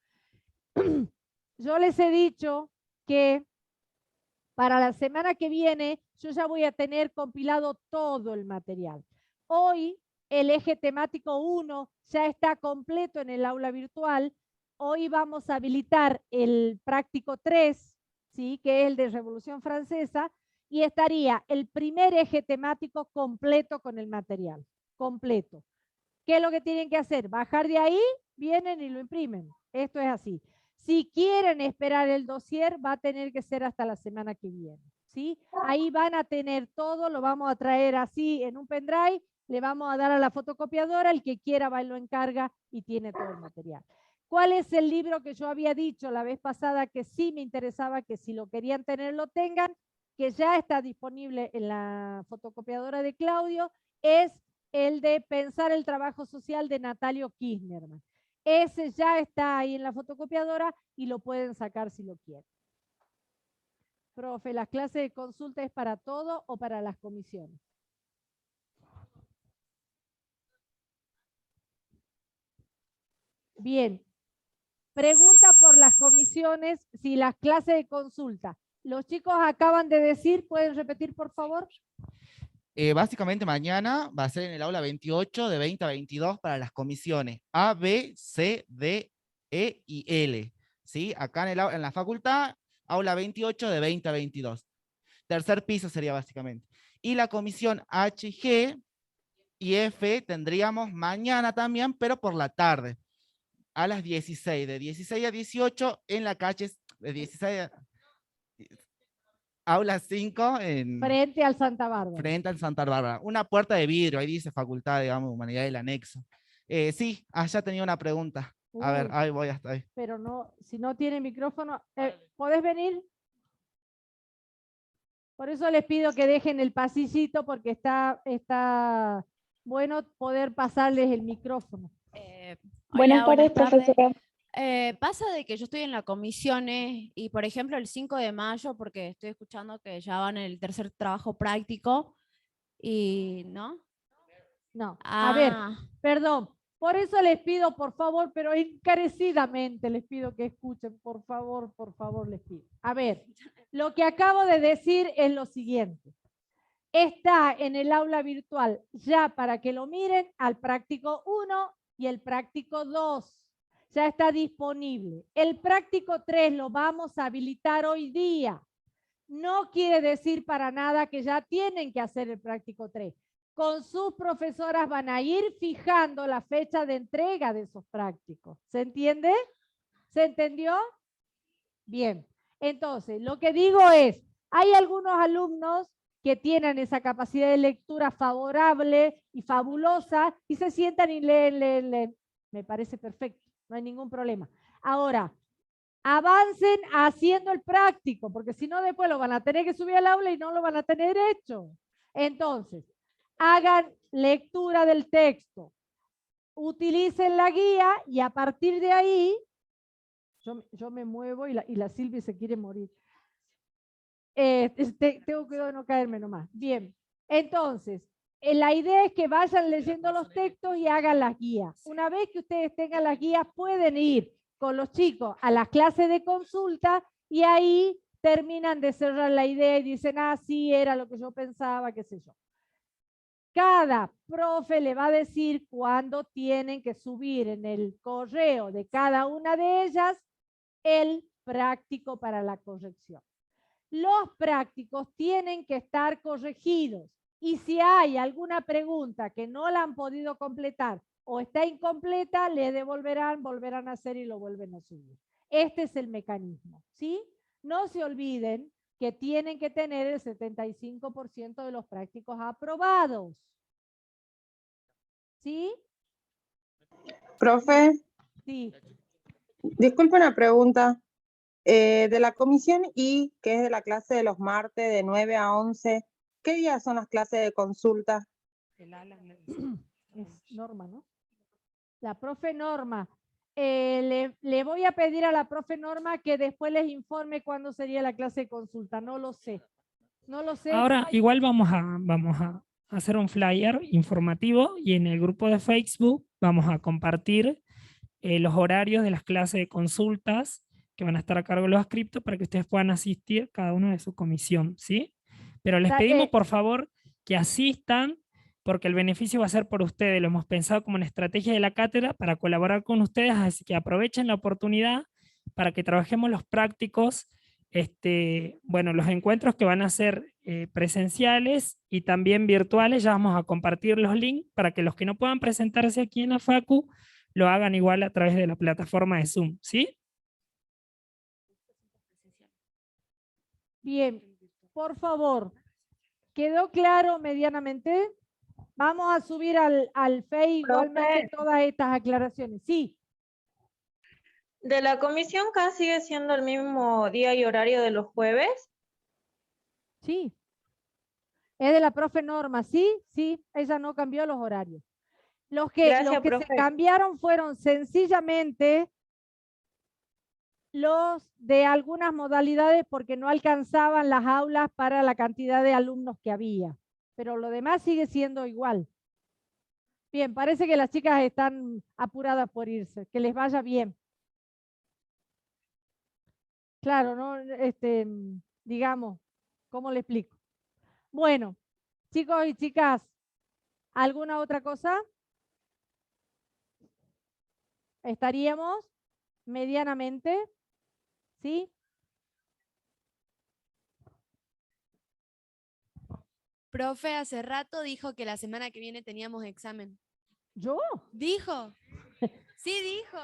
Speaker 1: Yo les he dicho que para la semana que viene yo ya voy a tener compilado todo el material. Hoy el eje temático 1 ya está completo en el aula virtual. Hoy vamos a habilitar el práctico 3, ¿sí? Que es el de Revolución Francesa, y estaría el primer eje temático completo con el material, completo. ¿Qué es lo que tienen que hacer? Bajar de ahí, vienen y lo imprimen. Esto es así. Si quieren esperar el dossier, va a tener que ser hasta la semana que viene, ¿sí? Ahí van a tener todo, lo vamos a traer así en un pendrive, le vamos a dar a la fotocopiadora, el que quiera va y lo encarga y tiene todo el material. ¿Cuál es el libro que yo había dicho la vez pasada que sí me interesaba que si lo querían tener lo tengan, que ya está disponible en la fotocopiadora de Claudio? Es el de Pensar el Trabajo Social de Natalio Kirchnerman. Ese ya está ahí en la fotocopiadora y lo pueden sacar si lo quieren. Profe, ¿las clases de consulta es para todo o para las comisiones? Bien. Pregunta por las comisiones si las clases de consulta. Los chicos acaban de decir, ¿pueden repetir por favor?
Speaker 7: Básicamente mañana va a ser en el aula 28 de 20 a 22 para las comisiones A, B, C, D, E y L. ¿Sí? Acá en la facultad, aula 28 de 20 a 22. Tercer piso sería básicamente. Y la comisión H, G y F tendríamos mañana también, pero por la tarde, a las 16, de 16 a 18 en la calle, de 16 a aula 5 en...
Speaker 1: Frente al Santa Bárbara.
Speaker 7: Frente al Santa Bárbara. Una puerta de vidrio, ahí dice Facultad, digamos, Humanidad del Anexo. Sí, allá tenía una pregunta. A ver, ahí voy hasta ahí.
Speaker 1: Pero no, si no tiene micrófono, ¿podés venir? Por eso les pido que dejen el pasillito porque está bueno poder pasarles el micrófono.
Speaker 12: Buenas tardes, profesora. Pasa de que yo estoy en la comisiones y, por ejemplo, el 5 de mayo, porque estoy escuchando que ya van en el tercer trabajo práctico, y ¿no?
Speaker 1: No, a ver, perdón. Por eso les pido, por favor, pero encarecidamente les pido que escuchen, por favor, les pido. A ver, lo que acabo de decir es lo siguiente. Está en el aula virtual ya para que lo miren al práctico 1 y el práctico 2. Ya está disponible. El práctico 3 lo vamos a habilitar hoy día. No quiere decir para nada que ya tienen que hacer el práctico 3. Con sus profesoras van a ir fijando la fecha de entrega de esos prácticos. ¿Se entiende? ¿Se entendió? Bien. Entonces, lo que digo es, hay algunos alumnos que tienen esa capacidad de lectura favorable y fabulosa y se sientan y leen. Me parece perfecto, no hay ningún problema. Ahora, avancen haciendo el práctico, porque si no después lo van a tener que subir al aula y no lo van a tener hecho. Entonces, hagan lectura del texto, utilicen la guía y a partir de ahí, yo me muevo y la Silvia se quiere morir. Tengo cuidado de no caerme nomás. Bien, entonces, la idea es que vayan leyendo los textos y hagan las guías. Una vez que ustedes tengan las guías, pueden ir con los chicos a las clases de consulta y ahí terminan de cerrar la idea y dicen, sí, era lo que yo pensaba, qué sé yo. Cada profe le va a decir cuándo tienen que subir en el correo de cada una de ellas el práctico para la corrección. Los prácticos tienen que estar corregidos y si hay alguna pregunta que no la han podido completar o está incompleta, le volverán a hacer y lo vuelven a subir. Este es el mecanismo, ¿sí? No se olviden que tienen que tener el 75% de los prácticos aprobados. ¿Sí?
Speaker 13: Profe.
Speaker 1: Sí.
Speaker 13: Disculpe una pregunta. De la comisión I, que es de la clase de los martes de 9 a 11, ¿qué días son las clases de consulta?
Speaker 1: Es Norma, ¿no? La profe Norma. Le voy a pedir a la profe Norma que después les informe cuándo sería la clase de consulta. No lo sé. No lo sé.
Speaker 10: Ahora, igual vamos a hacer un flyer informativo y en el grupo de Facebook vamos a compartir los horarios de las clases de consultas que van a estar a cargo de los adscriptos para que ustedes puedan asistir cada uno de su comisión, ¿sí? Pero les pedimos, por favor, que asistan, porque el beneficio va a ser por ustedes. Lo hemos pensado como una estrategia de la cátedra para colaborar con ustedes, así que aprovechen la oportunidad para que trabajemos los prácticos, bueno, los encuentros que van a ser presenciales y también virtuales. Ya vamos a compartir los links para que los que no puedan presentarse aquí en la Facu lo hagan igual a través de la plataforma de Zoom, ¿sí?
Speaker 1: Bien, por favor, ¿quedó claro medianamente? Vamos a subir al Face igualmente todas estas aclaraciones. Sí.
Speaker 6: ¿De la comisión K sigue siendo el mismo día y horario de los jueves?
Speaker 1: Sí. Es de la profe Norma, sí, ella no cambió los horarios. Los que se cambiaron fueron sencillamente los de algunas modalidades porque no alcanzaban las aulas para la cantidad de alumnos que había. Pero lo demás sigue siendo igual. Bien, parece que las chicas están apuradas por irse. Que les vaya bien. Claro, ¿no? Digamos, ¿cómo le explico? Bueno, chicos y chicas, ¿alguna otra cosa? ¿Estaríamos medianamente? ¿Sí?
Speaker 8: Profe, hace rato dijo que la semana que viene teníamos examen.
Speaker 1: ¿Yo?
Speaker 8: Dijo. Sí, dijo.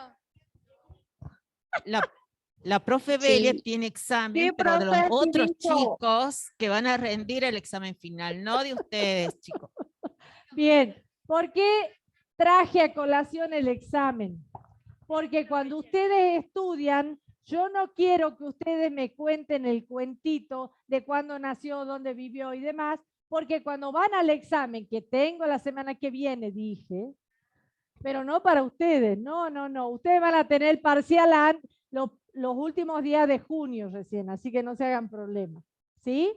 Speaker 4: La profe Belia
Speaker 3: Sí.
Speaker 4: tiene examen,
Speaker 13: Sí,
Speaker 4: pero de los
Speaker 13: profe, sí
Speaker 4: otros
Speaker 13: dijo.
Speaker 4: chicos que van a rendir el examen final, no de ustedes, chicos.
Speaker 1: Bien, ¿por qué traje a colación el examen? Porque cuando ustedes estudian, yo no quiero que ustedes me cuenten el cuentito de cuándo nació, dónde vivió y demás, porque cuando van al examen, que tengo la semana que viene, dije, pero no para ustedes, no, ustedes van a tener parcial los últimos días de junio recién, así que no se hagan problemas, ¿sí?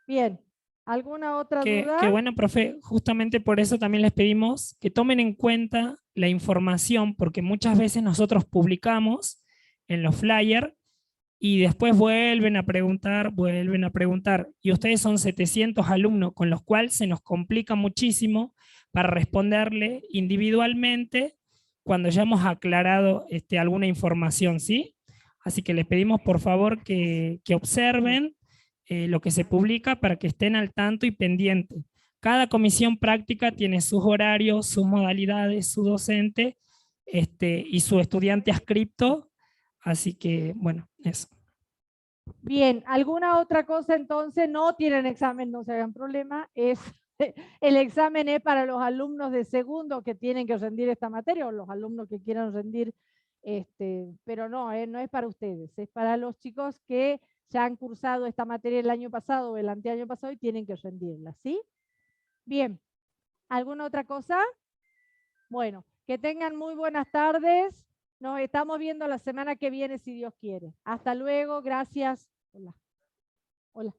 Speaker 1: Bien, ¿alguna otra duda?
Speaker 10: Que bueno, profe, justamente por eso también les pedimos que tomen en cuenta la información, porque muchas veces nosotros publicamos en los flyers y después vuelven a preguntar, y ustedes son 700 alumnos, con los cuales se nos complica muchísimo para responderle individualmente cuando ya hemos aclarado alguna información, ¿sí? Así que les pedimos por favor que observen lo que se publica para que estén al tanto y pendientes. Cada comisión práctica tiene sus horarios, sus modalidades, su docente y su estudiante adscripto. Así que, bueno, eso.
Speaker 1: Bien, ¿alguna otra cosa entonces? No tienen examen, no se hagan problema. El examen es para los alumnos de segundo que tienen que rendir esta materia o los alumnos que quieran rendir, pero no es para ustedes, es para los chicos que ya han cursado esta materia el año pasado o el anteaño pasado y tienen que rendirla, ¿sí? Bien, ¿alguna otra cosa? Bueno, que tengan muy buenas tardes. Nos estamos viendo la semana que viene, si Dios quiere. Hasta luego, gracias. Hola. Hola.